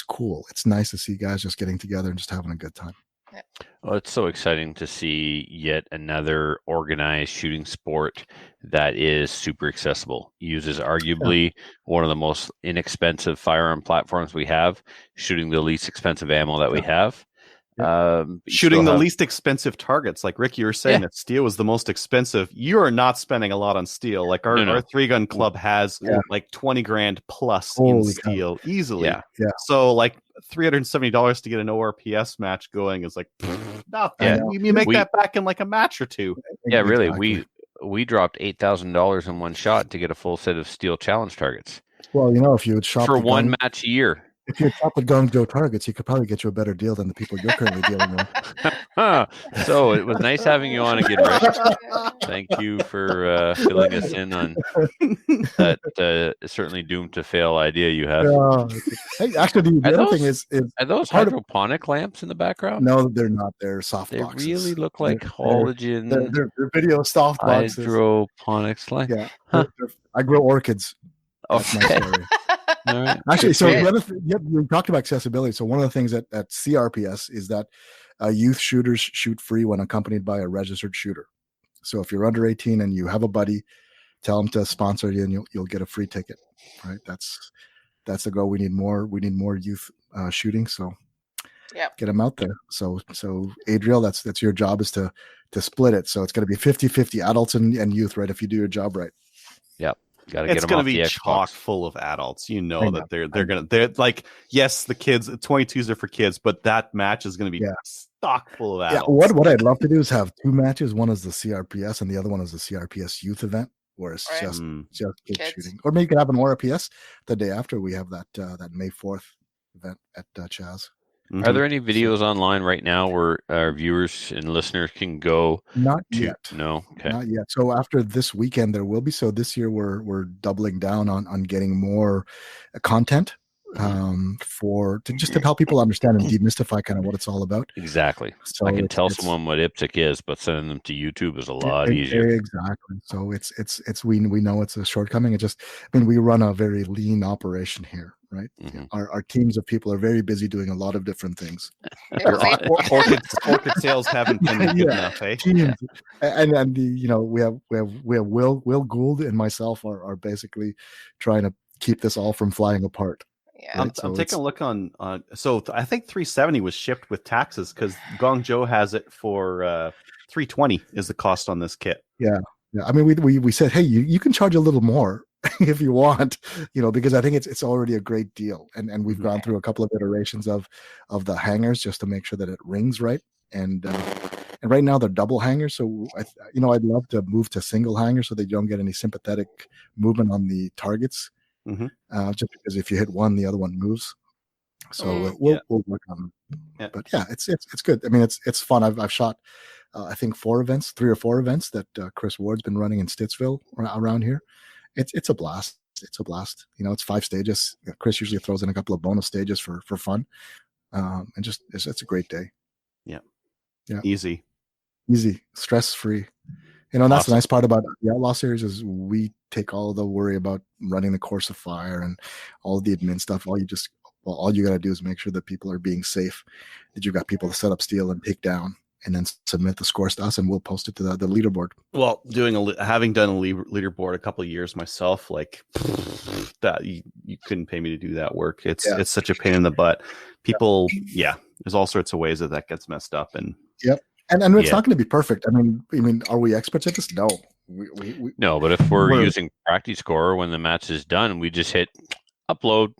cool. It's nice to see guys just getting together and just having a good time. Yeah. Well, it's so exciting to see yet another organized shooting sport that is super accessible. Uses arguably one of the most inexpensive firearm platforms we have, shooting the least expensive ammo that we have. Shooting the least expensive targets. Like Rick, you were saying that steel was the most expensive. You are not spending a lot on steel. Like our 3-gun club has like 20 grand plus in steel easily. Yeah. So like $370 to get an ORPS match going is like nothing. Yeah. You make that back in like a match or two. Yeah, really. Exactly. We dropped $8,000 in one shot to get a full set of steel challenge targets. Well, if you would shop for one match a year. If you shop with Gung Joe targets, he could probably get you a better deal than the people you're currently dealing with. So it was nice having you on again, Rick. Thank you for filling us in on that certainly doomed to fail idea you have. Hey, actually, the other thing is are those hydroponic lamps in the background? No, they're not. They're soft boxes. They really look like halogen. They're video soft boxes. Hydroponics. Yeah. I grow orchids. That's my story. All right. Actually, so we talked about accessibility. So one of the things at CRPS is that youth shooters shoot free when accompanied by a registered shooter. So if you're under 18 and you have a buddy, tell them to sponsor you, and you'll get a free ticket. Right? That's the goal. We need more youth shooting. So get them out there. So Adriel, that's your job, is to split it. So it's going to be 50-50 adults and youth, right? If you do your job right. Yep. It's going to be chock full of adults. That they're like, yes, the kids, 22s are for kids, but that match is going to be stock full of adults. Yeah, what I'd love to do is have two matches. One is the CRPS and the other one is the CRPS youth event, where it's just kids shooting. Or maybe you could have an ORPS the day after we have that May 4th event at Chaz. Mm-hmm. Are there any videos online right now where our viewers and listeners can go? Not yet. No. Okay. Not yet. So after this weekend, there will be. So this year we're doubling down on getting more content to help people understand and demystify kind of what it's all about. Exactly. So I can tell someone what IPSC is, but sending them to YouTube is a lot easier. Exactly. So it's we know it's a shortcoming. We run a very lean operation here. right? Our teams of people are very busy doing a lot of different things. Orchid sales haven't been good enough, eh? Teams. And we have Will Gould and myself are basically trying to keep this all from flying apart. Yeah, right? I'm taking a look on. So I think 370 was shipped with taxes because Guangzhou has it for 320 is the cost on this kit. Yeah. I mean, we said, hey, you can charge a little more if you want, because I think it's already a great deal, and we've gone through a couple of iterations of the hangers just to make sure that it rings right, and right now they're double hangers. So I'd love to move to single hanger so that you don't get any sympathetic movement on the targets. Just because if you hit one, the other one moves. So we'll work on it. Yeah. But yeah, it's good. I mean, it's fun. I've shot. I think 3 or 4 events that Chris Ward's been running in Stittsville around here. It's a blast. It's a blast. It's 5 stages. Chris usually throws in a couple of bonus stages for fun, and just it's a great day. Yeah. Easy, stress free. And that's the nice part about the Outlaw Series is we take all the worry about running the course of fire and all the admin stuff. All you got to do is make sure that people are being safe, that you've got people to set up steel and take down, and then submit the scores to us, and we'll post it to the leaderboard. Well, having done a leaderboard a couple of years myself, like that, you couldn't pay me to do that work. It's such a pain in the butt. People, there's all sorts of ways that gets messed up, and and it's not going to be perfect. I mean, are we experts at this? No, no. But if we're using Practice Score when the match is done, we just hit upload.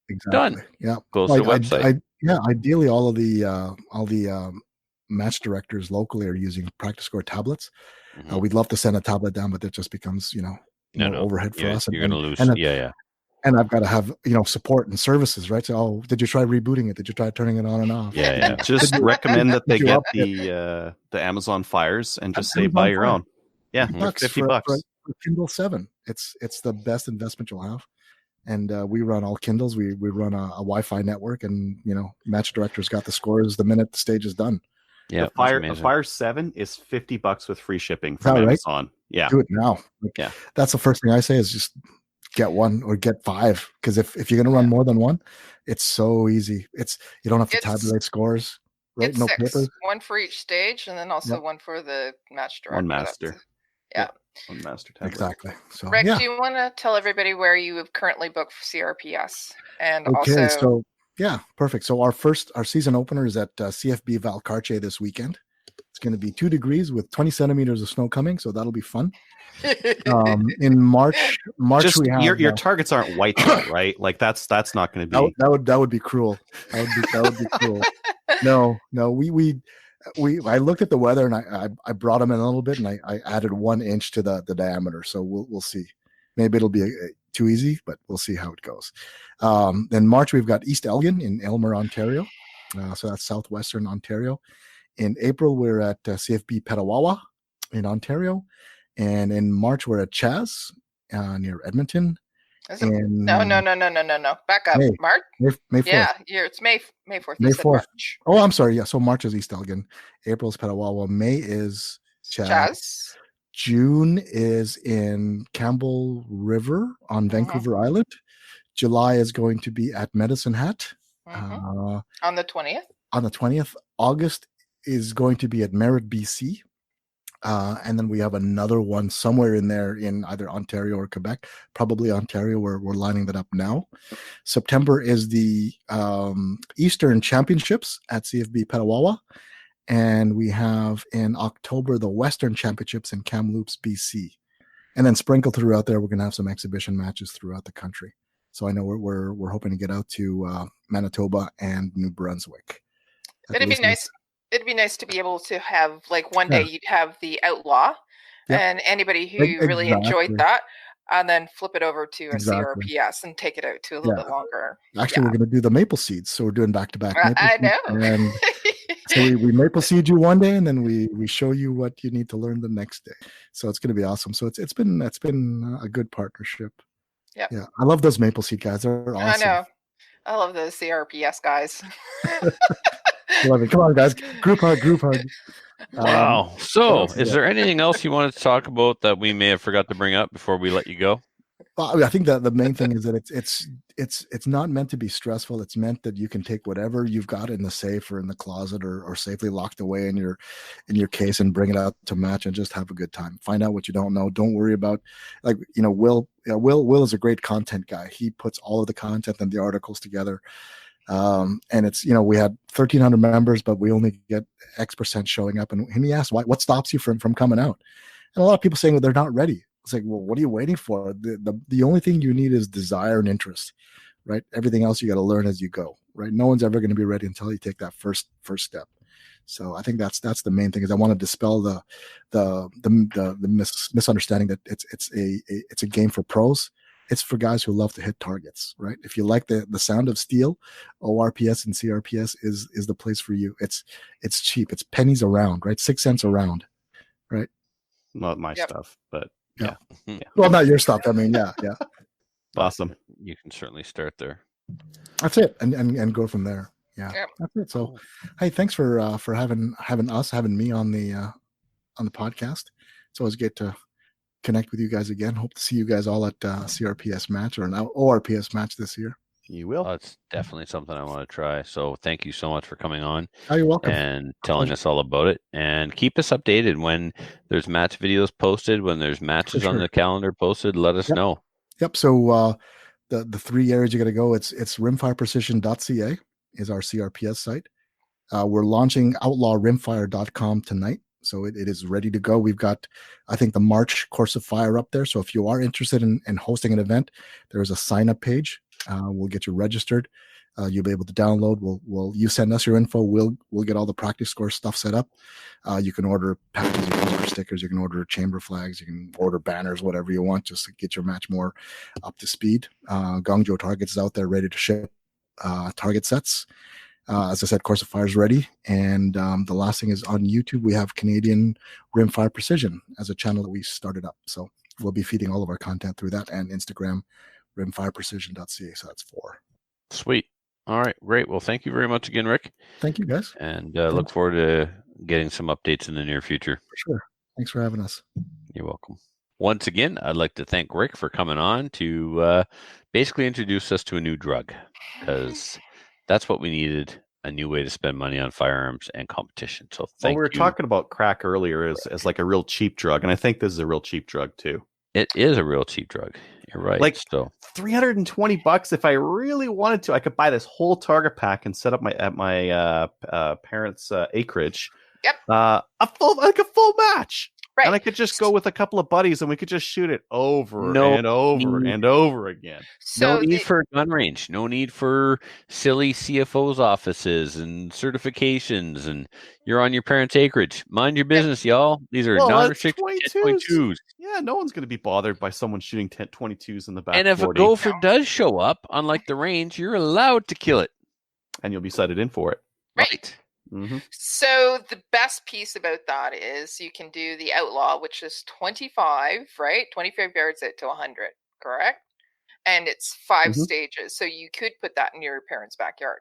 Exactly. Done. Yeah. Goes to the website. Ideally, all the match directors locally are using Practice Score tablets. We'd love to send a tablet down, but that just becomes overhead for us. You're going to lose. And I've got to have support and services, right? So, did you try rebooting it? Did you try turning it on and off? Yeah. Just recommend that they get the Amazon Fires and just say buy your own. Yeah, $50 for Kindle 7. It's the best investment you'll have. And we run all Kindles. We run a Wi-Fi network, and match directors got the scores the minute the stage is done. Yeah, a Fire 7 is $50 with free shipping from Amazon. Right? Yeah, do it now. That's the first thing I say is just get one or get 5, because if you're going to run more than one, it's so easy. You don't have to tabulate scores. Right? It's 6, papers. 1 for each stage, and then also 1 for the match director. One master. One master tablet. Exactly. So, Rick, do you want to tell everybody where you have currently booked for CRPS? And perfect. So our season opener is at CFB Valcarce this weekend. It's going to be 2 degrees with 20 centimeters of snow coming, so that'll be fun. In March just, we have your targets aren't white though, right? Like that's not going to be that would be cruel. That would be cruel. No, I looked at the weather and I brought them in a little bit, and I added 1 inch to the diameter. So we'll see. Maybe it'll be too easy, but we'll see how it goes. Then March we've got East Elgin in Aylmer, Ontario. So that's southwestern Ontario. In April we're at CFB Petawawa in Ontario, and in March we're at Chaz near Edmonton. No. Back up. March? May 4th. Yeah, it's May 4th. May 4th. March. Oh, I'm sorry. Yeah, so March is East Elgin. April is Petawawa. May is Chaz. June is in Campbell River on Vancouver Island. July is going to be at Medicine Hat. On the 20th? On the 20th. August is going to be at Merritt, BC. And then we have another one somewhere in there in either Ontario or Quebec, probably Ontario. We're lining that up now. September is the Eastern Championships at CFB Petawawa. And we have in October the Western Championships in Kamloops, BC. And then sprinkled throughout there, we're going to have some exhibition matches throughout the country. So I know we're hoping to get out to Manitoba and New Brunswick. It'd be nice. It'd be nice to be able to have, like, one day you'd have the Outlaw and anybody who really enjoyed that, and then flip it over to a CRPS and take it out to a little bit longer. Actually, we're going to do the Maple Seeds, so we're doing back-to-back Maple I Seeds. know. And so we Maple Seed you one day, and then we show you what you need to learn the next day. So it's going to be awesome. So it's been a good partnership. Yeah. I love those Maple Seed guys. They're awesome. I know. I love those CRPS guys. Come on, guys. Group hug. Wow. So, is there anything else you wanted to talk about that we may have forgot to bring up before we let you go? Well, I think that the main thing is that it's not meant to be stressful. It's meant that you can take whatever you've got in the safe or in the closet or safely locked away in your case and bring it out to match and just have a good time. Find out what you don't know. Don't worry about, like, Will is a great content guy. He puts all of the content and the articles together. And it's, we had 1,300 members, but we only get X% showing up. And he asked, what stops you from coming out? And a lot of people saying that they're not ready. It's like, well, what are you waiting for? The only thing you need is desire and interest, right? Everything else you got to learn as you go, right? No one's ever going to be ready until you take that first step. So I think that's the main thing. Is I want to dispel the misunderstanding that it's a game for pros. It's for guys who love to hit targets, right? If you like the sound of steel, ORPS and CRPS is the place for you. It's cheap. It's pennies a round, right? 6 cents a round, right? Not my stuff, but yeah. Well, not your stuff. I mean, yeah. Awesome. You can certainly start there. That's it, and go from there. Yeah, that's it. So, hey, thanks for having me on the podcast. It's always good to connect with you guys again. Hope to see you guys all at CRPS match or an ORPS match this year. You will. It's definitely something I want to try. So thank you so much for coming on. Oh, you're welcome. And telling us all about it. And keep us updated when there's match videos posted, when there's matches on the calendar posted. Let us know. Yep. So the 3 areas you got to go. It's rimfireprecision.ca is our CRPS site. We're launching outlawrimfire.com tonight. So it is ready to go. We've got, I think, the March Course of Fire up there. So if you are interested in hosting an event, there is a sign-up page. We'll get you registered. You'll be able to download. You send us your info. We'll get all the practice course stuff set up. You can order patches, you can order stickers, you can order chamber flags, you can order banners, whatever you want, just to get your match more up to speed. Guangzhou Targets is out there ready to ship target sets. As I said, Course of Fire is ready. And the last thing is on YouTube, we have Canadian Rimfire Precision as a channel that we started up. So we'll be feeding all of our content through that, and Instagram, rimfireprecision.ca. So that's 4. Sweet. All right, great. Well, thank you very much again, Rick. Thank you, guys. And look forward to getting some updates in the near future. For sure. Thanks for having us. You're welcome. Once again, I'd like to thank Rick for coming on to basically introduce us to a new drug, because that's what we needed, a new way to spend money on firearms and competition. So thank you. We were talking about crack earlier as like a real cheap drug, and I think this is a real cheap drug too. It is a real cheap drug. You're right. Like so $320 if I really wanted to. I could buy this whole target pack and set up my parents' acreage. Yep. A full match. Right. And I could just go with a couple of buddies and we could just shoot it over and over again. So no need for a gun range. No need for silly CFO's offices and certifications. And you're on your parents' acreage. Mind your business, y'all. These are non-restricted 10.2s. Yeah, no one's going to be bothered by someone shooting 10.22s in the back. And if 40. a gopher does show up, unlike the range, you're allowed to kill it. And you'll be sighted in for it. Right. Mm-hmm. So the best piece about that is you can do the outlaw, which is 25, right? 25 yards out to 100, correct? And it's 5 stages. So you could put that in your parents' backyard.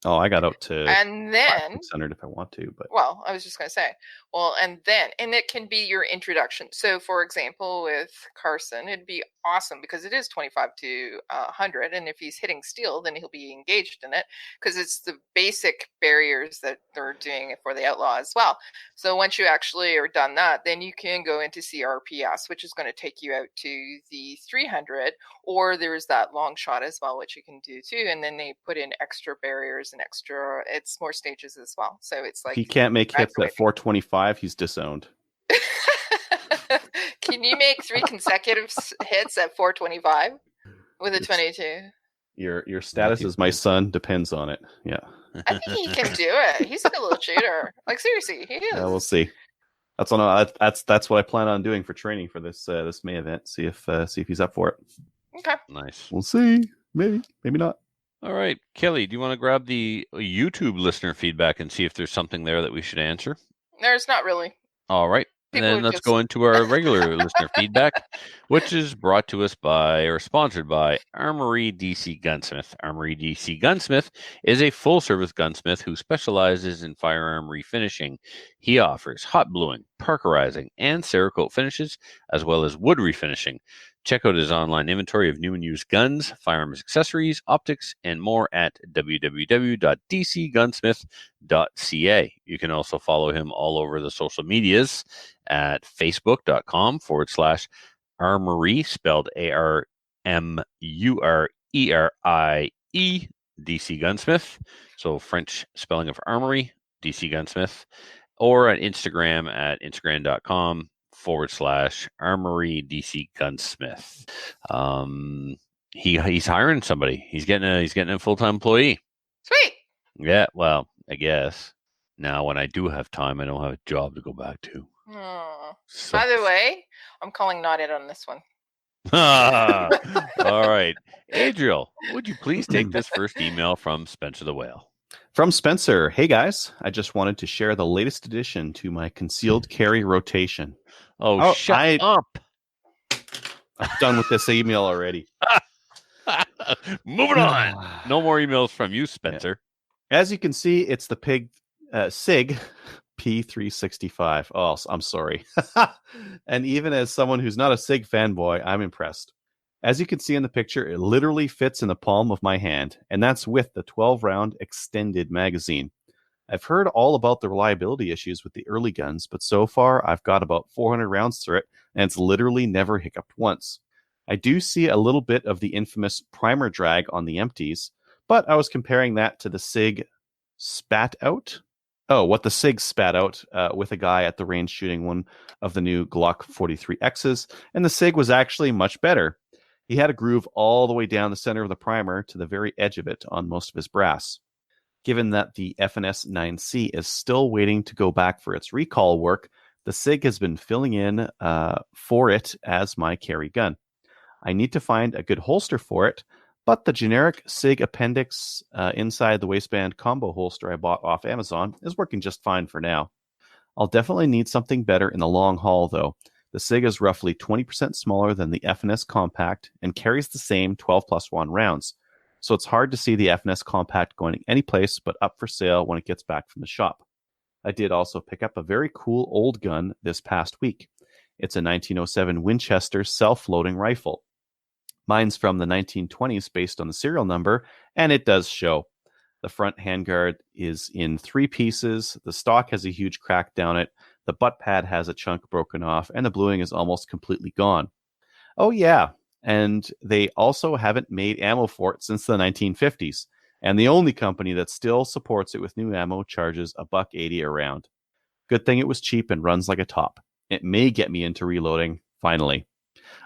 Oh, I got out to and then 600 if I want to, but I was just going to say, and it can be your introduction. So for example, with Carson, it'd be awesome because it is 25 to 100. And if he's hitting steel, then he'll be engaged in it because it's the basic barriers that they're doing for the outlaw as well. So once you actually are done that, then you can go into CRPS, which is going to take you out to the 300, or there's that long shot as well, which you can do too. And then they put in extra barriers and it's more stages as well. So it's like he can't make hits at 425. He's disowned. Can you make 3 consecutive hits at 425 with a 22? Your status as my son depends on it. Yeah, I think he can do it. He's a good little shooter. Like seriously, he is. Yeah, we'll see. That's what I plan on doing for training for this May event. See if he's up for it. Okay. Nice. We'll see. Maybe not. All right, Kelly, do you want to grab the YouTube listener feedback and see if there's something there that we should answer? There's not really. All right. And then let's go into our regular listener feedback, which is brought to us by or sponsored by Armory DC Gunsmith. Armory DC Gunsmith is a full-service gunsmith who specializes in firearm refinishing. He offers hot bluing, parkerizing, and Cerakote finishes, as well as wood refinishing. Check out his online inventory of new and used guns, firearms accessories, optics, and more at www.dcgunsmith.ca. You can also follow him all over the social medias at facebook.com/armory, spelled ARMURERIE, DC Gunsmith. So French spelling of armory, DC Gunsmith. Or at Instagram at instagram.com/armory DC Gunsmith. He's hiring somebody. He's getting a full-time employee. Sweet. Yeah, well, I guess. Now when I do have time, I don't have a job to go back to. So. By the way, I'm calling not it on this one. All right. Adriel, would you please take this first email from Spencer the Whale? From Spencer. Hey guys, I just wanted to share the latest addition to my concealed carry rotation. Shut up. I'm done with this email already. Moving on. No more emails from you, Spencer. Yeah. As you can see, it's the SIG P365. Oh, I'm sorry. And even as someone who's not a SIG fanboy, I'm impressed. As you can see in the picture, it literally fits in the palm of my hand, and that's with the 12-round extended magazine. I've heard all about the reliability issues with the early guns, but so far I've got about 400 rounds through it, and it's literally never hiccuped once. I do see a little bit of the infamous primer drag on the empties, but I was comparing that to the SIG spat out. What the SIG spat out with a guy at the range shooting one of the new Glock 43Xs, and the SIG was actually much better. He had a groove all the way down the center of the primer to the very edge of it on most of his brass. Given that the FNS 9C is still waiting to go back for its recall work, the SIG has been filling in for it as my carry gun. I need to find a good holster for it, but the generic SIG appendix inside the waistband combo holster I bought off Amazon is working just fine for now. I'll definitely need something better in the long haul, though. The SIG is roughly 20% smaller than the FNS Compact and carries the same 12+1 rounds, so it's hard to see the FNS Compact going any place but up for sale when it gets back from the shop. I did also pick up a very cool old gun this past week. It's a 1907 Winchester self-loading rifle. Mine's from the 1920s based on the serial number, and it does show. The front handguard is in 3 pieces, the stock has a huge crack down it, the butt pad has a chunk broken off, and the bluing is almost completely gone. Oh yeah, and they also haven't made ammo for it since the 1950s, and the only company that still supports it with new ammo charges $1.80 a round. Good thing it was cheap and runs like a top. It may get me into reloading, finally.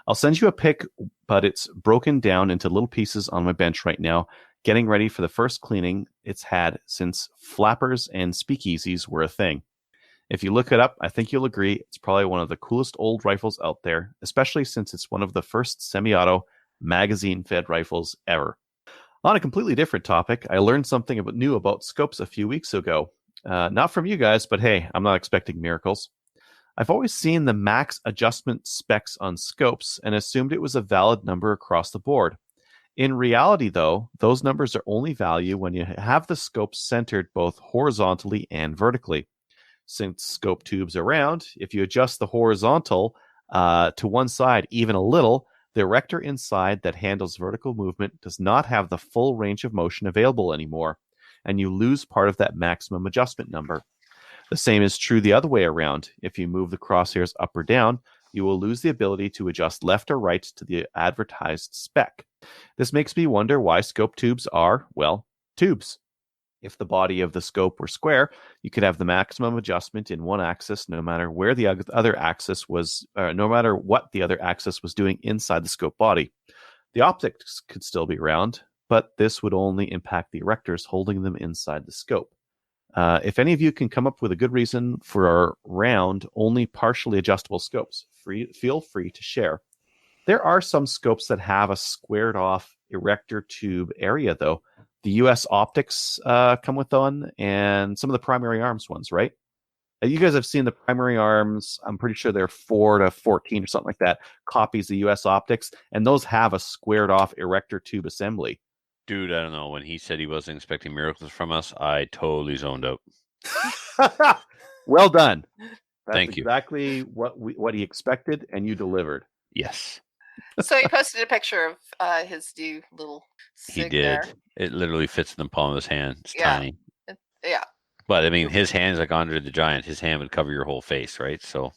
I'll send you a pic, but it's broken down into little pieces on my bench right now, getting ready for the first cleaning it's had since flappers and speakeasies were a thing. If you look it up, I think you'll agree it's probably one of the coolest old rifles out there, especially since it's one of the first semi-auto magazine-fed rifles ever. On a completely different topic, I learned something new about scopes a few weeks ago. Not from you guys, but hey, I'm not expecting miracles. I've always seen the max adjustment specs on scopes and assumed it was a valid number across the board. In reality, though, those numbers are only valid when you have the scope centered both horizontally and vertically. Since scope tubes are round, if you adjust the horizontal to one side even a little, the erector inside that handles vertical movement does not have the full range of motion available anymore, and you lose part of that maximum adjustment number. The same is true the other way around. If you move the crosshairs up or down, you will lose the ability to adjust left or right to the advertised spec. This makes me wonder why scope tubes are, well, tubes. If the body of the scope were square, you could have the maximum adjustment in one axis, no matter where the other axis was, no matter what the other axis was doing inside the scope body. The optics could still be round, but this would only impact the erectors holding them inside the scope. If any of you can come up with a good reason for round, only partially adjustable scopes, feel free to share. There are some scopes that have a squared off erector tube area, though. The US optics come with one, and some of the primary arms ones, right? You guys have seen the primary arms. I'm pretty sure they're 4 to 14 or something like that. Copies of US optics, and those have a squared off erector tube assembly. Dude, I don't know. When he said he wasn't expecting miracles from us, I totally zoned out. Well done. That's Thank you. Exactly what he expected, and you delivered. Yes. So he posted a picture of his new little SIG. He did. There. It literally fits in the palm of his hand. It's Yeah. tiny. Yeah. But I mean, his hand's like Andre the Giant. His hand would cover your whole face, right? So.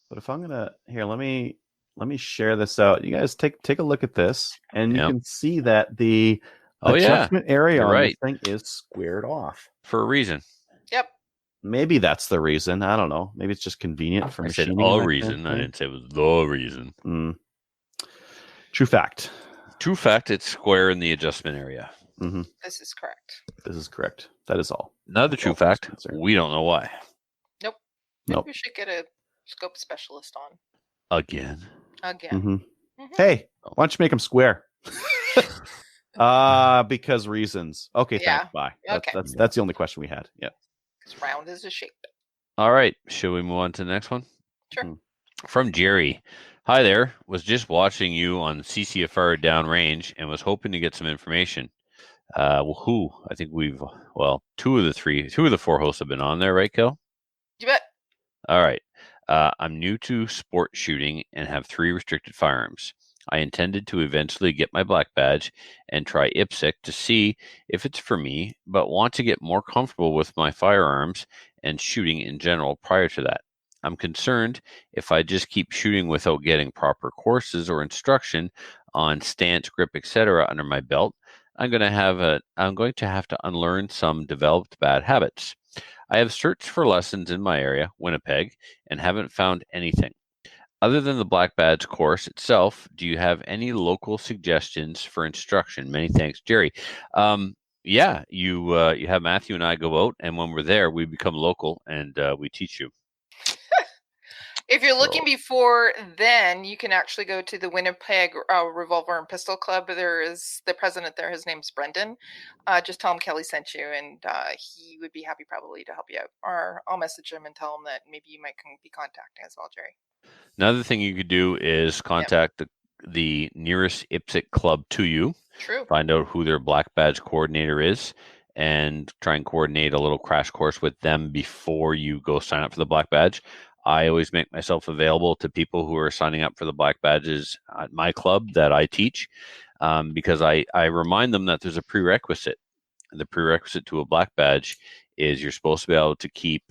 But if I'm gonna let me share this out. You guys take a look at this, and you can see that the adjustment area on this thing is squared off for a reason. Yep. Maybe that's the reason. I don't know. Maybe it's just convenient for machining. I said a reason. I didn't say it was the reason. True fact. True fact. It's square in the adjustment area. Mm-hmm. This is correct. This is correct. That is all. Another true fact. We don't know why. Nope. Maybe we should get a scope specialist on. Again. Mm-hmm. Hey, why don't you make them square? Because reasons. Okay, thanks. Bye. Okay. That's the only question we had. Yeah. Because round is a shape. All right. Should we move on to the next one? Sure. From Jerry. Hi there. Was just watching you on CCFR downrange and was hoping to get some information. I think two of the four hosts have been on there, right, Kel? You bet. All right. I'm new to sport shooting and have 3 restricted firearms. I intended to eventually get my black badge and try IPSC to see if it's for me, but want to get more comfortable with my firearms and shooting in general prior to that. I'm concerned if I just keep shooting without getting proper courses or instruction on stance, grip, etc. under my belt, I'm going to have to unlearn some developed bad habits. I have searched for lessons in my area, Winnipeg, and haven't found anything. Other than the Black Badge course itself, do you have any local suggestions for instruction? Many thanks, Jerry. You have Matthew and I go out, and when we're there, we become local, and we teach you. If you're looking before then, you can actually go to the Winnipeg Revolver and Pistol Club. There is the president there. His name's Brendan. Just tell him Kelly sent you, and he would be happy probably to help you out. Or I'll message him and tell him that maybe you might be contacting as well, Jerry. Another thing you could do is contact the nearest IPSC club to you. True. Find out who their Black Badge coordinator is and try and coordinate a little crash course with them before you go sign up for the Black Badge. I always make myself available to people who are signing up for the Black Badges at my club that I teach because I remind them that there's a prerequisite. The prerequisite to a Black Badge is you're supposed to be able to keep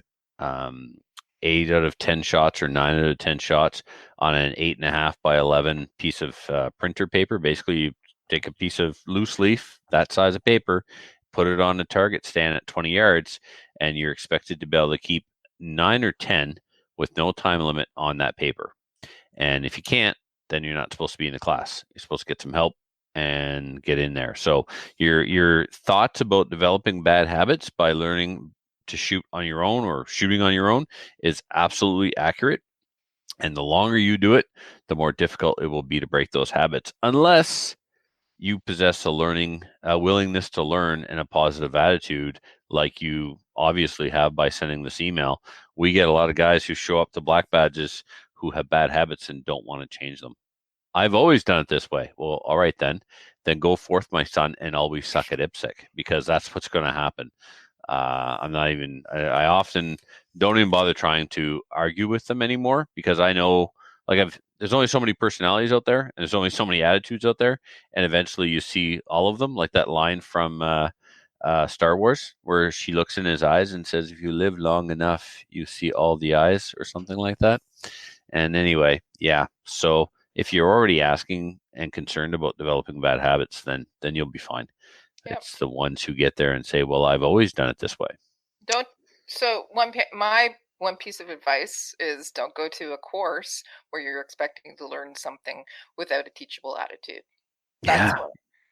8 out of 10 shots or 9 out of 10 shots on an 8.5 by 11 piece of printer paper. Basically, you take a piece of loose leaf, that size of paper, put it on a target stand at 20 yards, and you're expected to be able to keep 9 or 10 with no time limit on that paper. And if you can't, then you're not supposed to be in the class. You're supposed to get some help and get in there. So your thoughts about developing bad habits by learning to shoot on your own or shooting on your own is absolutely accurate. And the longer you do it, the more difficult it will be to break those habits, unless you possess a willingness to learn and a positive attitude like you obviously have by sending this email. We get a lot of guys who show up to Black Badges who have bad habits and don't want to change them. I've always done it this way. Well, all right, then go forth, my son, and always suck at IPSC, because that's what's going to happen. I often don't even bother trying to argue with them anymore, because I know, there's only so many personalities out there, and there's only so many attitudes out there, and eventually you see all of them, like that line from Star Wars, where she looks in his eyes and says, "If you live long enough, you see all the eyes," or something like that. And anyway, yeah. So if you're already asking and concerned about developing bad habits, then you'll be fine. Yep. It's the ones who get there and say, "Well, I've always done it this way." My one piece of advice is don't go to a course where you're expecting to learn something without a teachable attitude. That's right?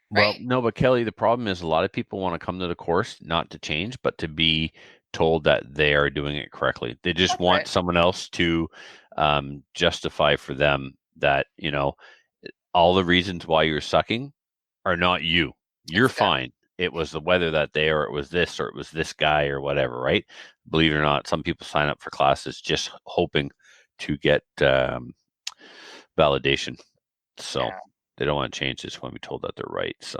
Well, no, but Kelly, the problem is a lot of people want to come to the course not to change, but to be told that they are doing it correctly. They just want someone else to justify for them that, all the reasons why you're sucking are not you. You're fine. It was the weather that day, or it was this, or it was this guy, or whatever, right? Believe it or not, some people sign up for classes just hoping to get validation. So they don't want to change this when we told that they're right. So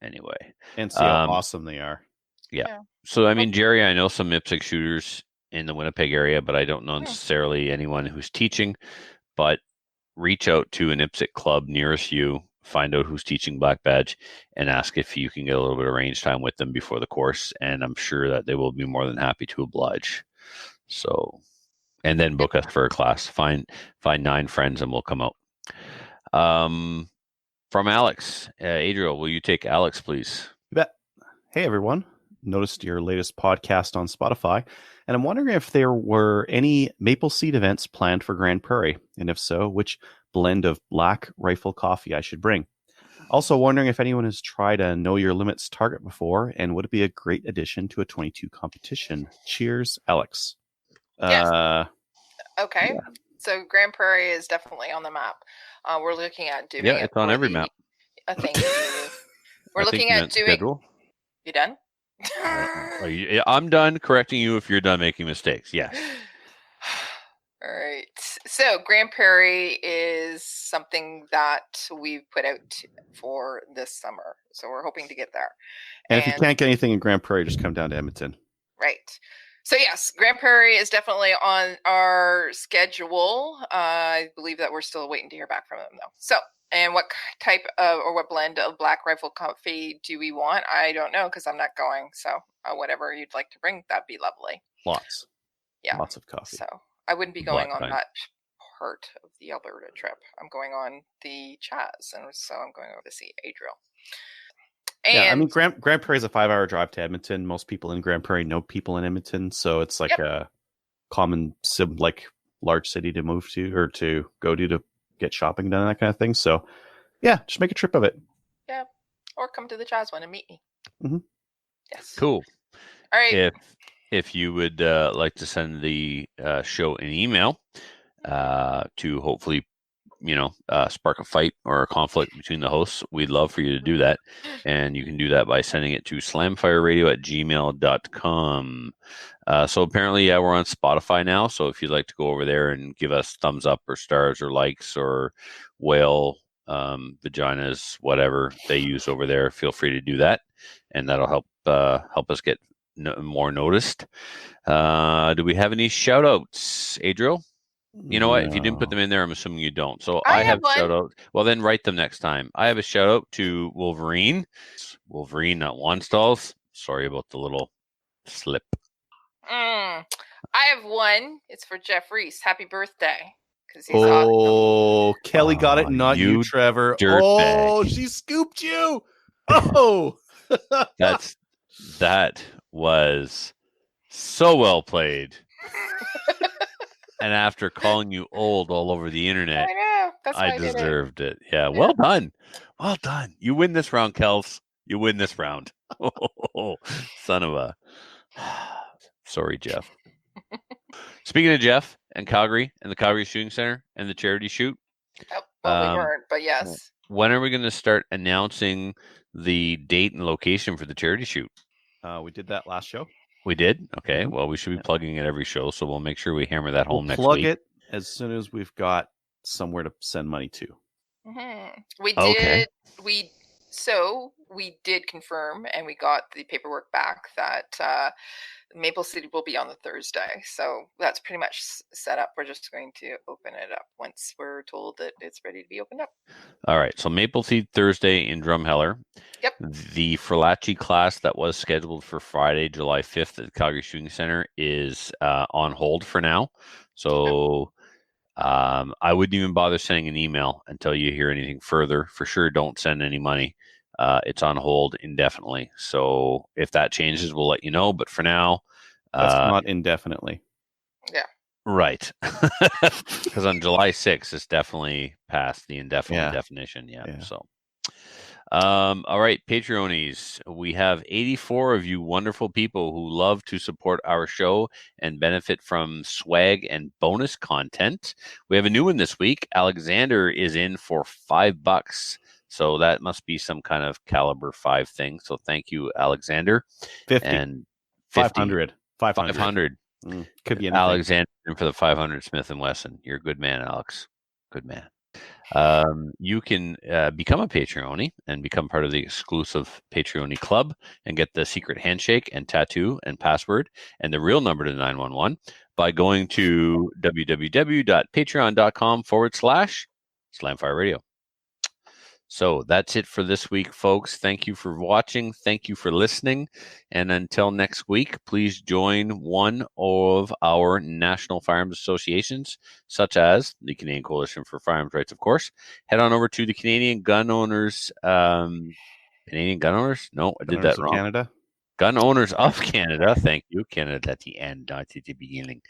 anyway. And see how awesome they are. Yeah. So, I mean, Jerry, I know some IPSC shooters in the Winnipeg area, but I don't know necessarily anyone who's teaching. But reach out to an IPSC club nearest you, find out who's teaching Black Badge, and ask if you can get a little bit of range time with them before the course. And I'm sure that they will be more than happy to oblige. So, and then book us for a class. Find 9 friends and we'll come out. From Alex, Adriel, will you take Alex, please? You bet. Hey, everyone. Noticed your latest podcast on Spotify, and I'm wondering if there were any Maple Seed events planned for Grand Prairie, and if so, which blend of Black Rifle coffee I should bring. Also wondering if anyone has tried a Know Your Limits target before, and would it be a great addition to a 22 competition? Cheers, Alex. Yes. Okay. Yeah. So Grand Prairie is definitely on the map. We're looking at doing it. Yeah, it's on every map. Thank you. We're looking at doing... Schedule. You done? I'm done correcting you if you're done making mistakes. Yes. All right. So Grand Prairie is something that we've put out for this summer. So we're hoping to get there. And if you can't get anything in Grand Prairie, just come down to Edmonton. Right. So yes, Grand Prairie is definitely on our schedule. I believe that we're still waiting to hear back from them though. So, and what type of, or what blend of Black Rifle coffee do we want? I don't know because I'm not going. So whatever you'd like to bring, that'd be lovely. Lots. Yeah. Lots of coffee. So I wouldn't be going Black on that part of the Alberta trip. I'm going on the Chaz. And so I'm going over to see Adriel. And yeah, I mean, Grand Prairie is a 5-hour drive to Edmonton. Most people in Grand Prairie know people in Edmonton. So it's like a common, large city to move to or to go to get shopping done and that kind of thing. So yeah, just make a trip of it. Yeah. Or come to the Chaz one and meet me. Mm-hmm. Yes. Cool. All right. If you would like to send the show an email to hopefully, spark a fight or a conflict between the hosts, we'd love for you to do that. And you can do that by sending it to slamfireradio@gmail.com. So apparently, we're on Spotify now. So if you'd like to go over there and give us thumbs up or stars or likes or whale vaginas, whatever they use over there, feel free to do that. And that'll help us get more noticed. Do we have any shout outs, Adriel? You know what? If you didn't put them in there, I'm assuming you don't. So I have shout out. Well, then write them next time. I have a shout out to Wolverine. Wolverine, not Wanstalls. Sorry about the little slip. I have one. It's for Jeff Reese. Happy birthday. He's awesome. Kelly got it, not you, Trevor. Dirtbag. She scooped you. Oh, that was so well played. And after calling you old all over the internet, I know. That's why I deserved it. Yeah, well done. Well done. You win this round, Kels. You win this round. Oh, son of a... Sorry, Jeff. Speaking of Jeff and Calgary and the Calgary Shooting Center and the charity shoot. Well, we weren't, but yes. When are we going to start announcing the date and location for the charity shoot? We did that last show. We did? Okay. Well, we should be plugging it every show, so we'll make sure we hammer that home next week. Plug it as soon as we've got somewhere to send money to. Mm-hmm. We did. Okay. We did confirm, and we got the paperwork back that Maple City will be on the Thursday. So that's pretty much set up. We're just going to open it up once we're told that it's ready to be opened up. All right. So Maple Seed Thursday in Drumheller. Yep. The Ferlacci class that was scheduled for Friday, July 5th at the Calgary Shooting Center is on hold for now. So I wouldn't even bother sending an email until you hear anything further. For sure, don't send any money. It's on hold indefinitely. So if that changes, we'll let you know. But for now, that's not indefinitely. Yeah. Right. Because on July 6th, it's definitely past the indefinite definition. Yeah. So, all right, Patreonies. We have 84 of you wonderful people who love to support our show and benefit from swag and bonus content. We have a new one this week. Alexander is in for $5. So that must be some kind of caliber 5 thing. So thank you, Alexander. 50 and 500. 500. Could be anything. Alexander in for the 500 Smith & Wesson. You're a good man, Alex. Good man. You can become a Patreon and become part of the exclusive Patreon club and get the secret handshake and tattoo and password and the real number to 911 by going to www.patreon.com/Slamfire Radio. So that's it for this week, folks. Thank you for watching. Thank you for listening. And until next week, please join one of our national firearms associations, such as the Canadian Coalition for Firearms Rights, of course. Head on over to the Canadian Gun Owners. Canadian Gun Owners? No, I did that wrong. Canada. Gun Owners of Canada. Thank you. Canada at the end, not at the beginning.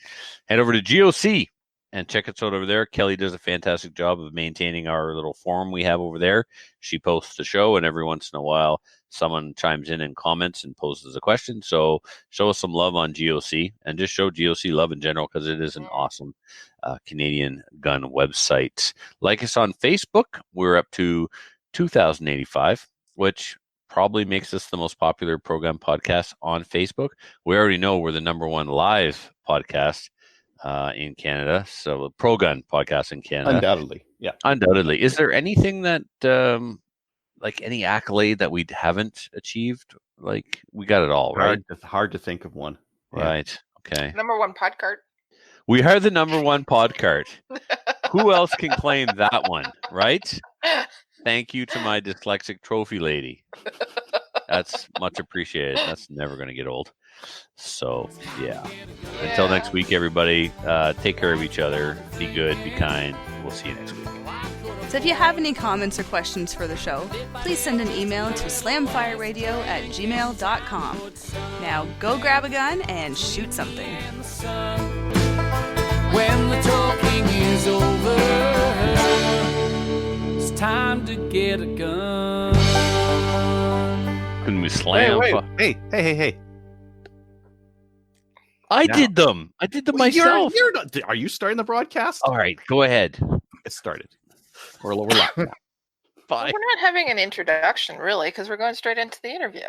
Head over to GOC. And check us out over there. Kelly does a fantastic job of maintaining our little forum we have over there. She posts the show, and every once in a while, someone chimes in and comments and poses a question. So show us some love on GOC, and just show GOC love in general, because it is an awesome Canadian gun website. Like us on Facebook. We're up to 2,085, which probably makes us the most popular program podcast on Facebook. We already know we're the #1 live podcast in Canada, so Pro Gun podcast in Canada. Undoubtedly. Is there anything that like any accolade that we haven't achieved? Like, we got it all, right? Hard to think of one. Right. Okay. #1 podcast. We are the #1 podcast. Who else can claim that one, right? Thank you to my dyslexic trophy lady. That's much appreciated. That's never going to get old. So, yeah. Until next week, everybody, take care of each other. Be good, be kind. We'll see you next week. So if you have any comments or questions for the show, please send an email to slamfireradio@gmail.com. Now, go grab a gun and shoot something. When the talking is over, it's time to get a gun. Couldn't we slam? Hey. I did them myself. You're not. Are you starting the broadcast? All right, go ahead. It started. We're live now. Bye. We're not having an introduction, really, because we're going straight into the interview.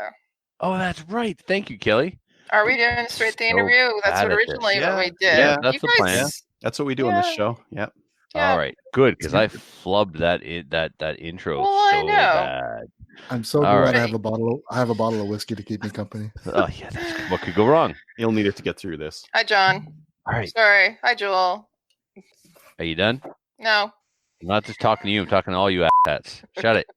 Oh, that's right. Thank you, Kelly. Are we doing straight the interview? That's what originally what we did. Yeah, that's the plan. That's what we do on this show. Yeah. All right, good, because I flubbed that intro so bad. I'm so glad I have a bottle of whiskey to keep me company. Oh yeah, what could go wrong? You'll need it to get through this. Hi, John. All right. Sorry. Hi, Joel. Are you done? No. I'm not just talking to you. I'm talking to all you asshats. Shut it.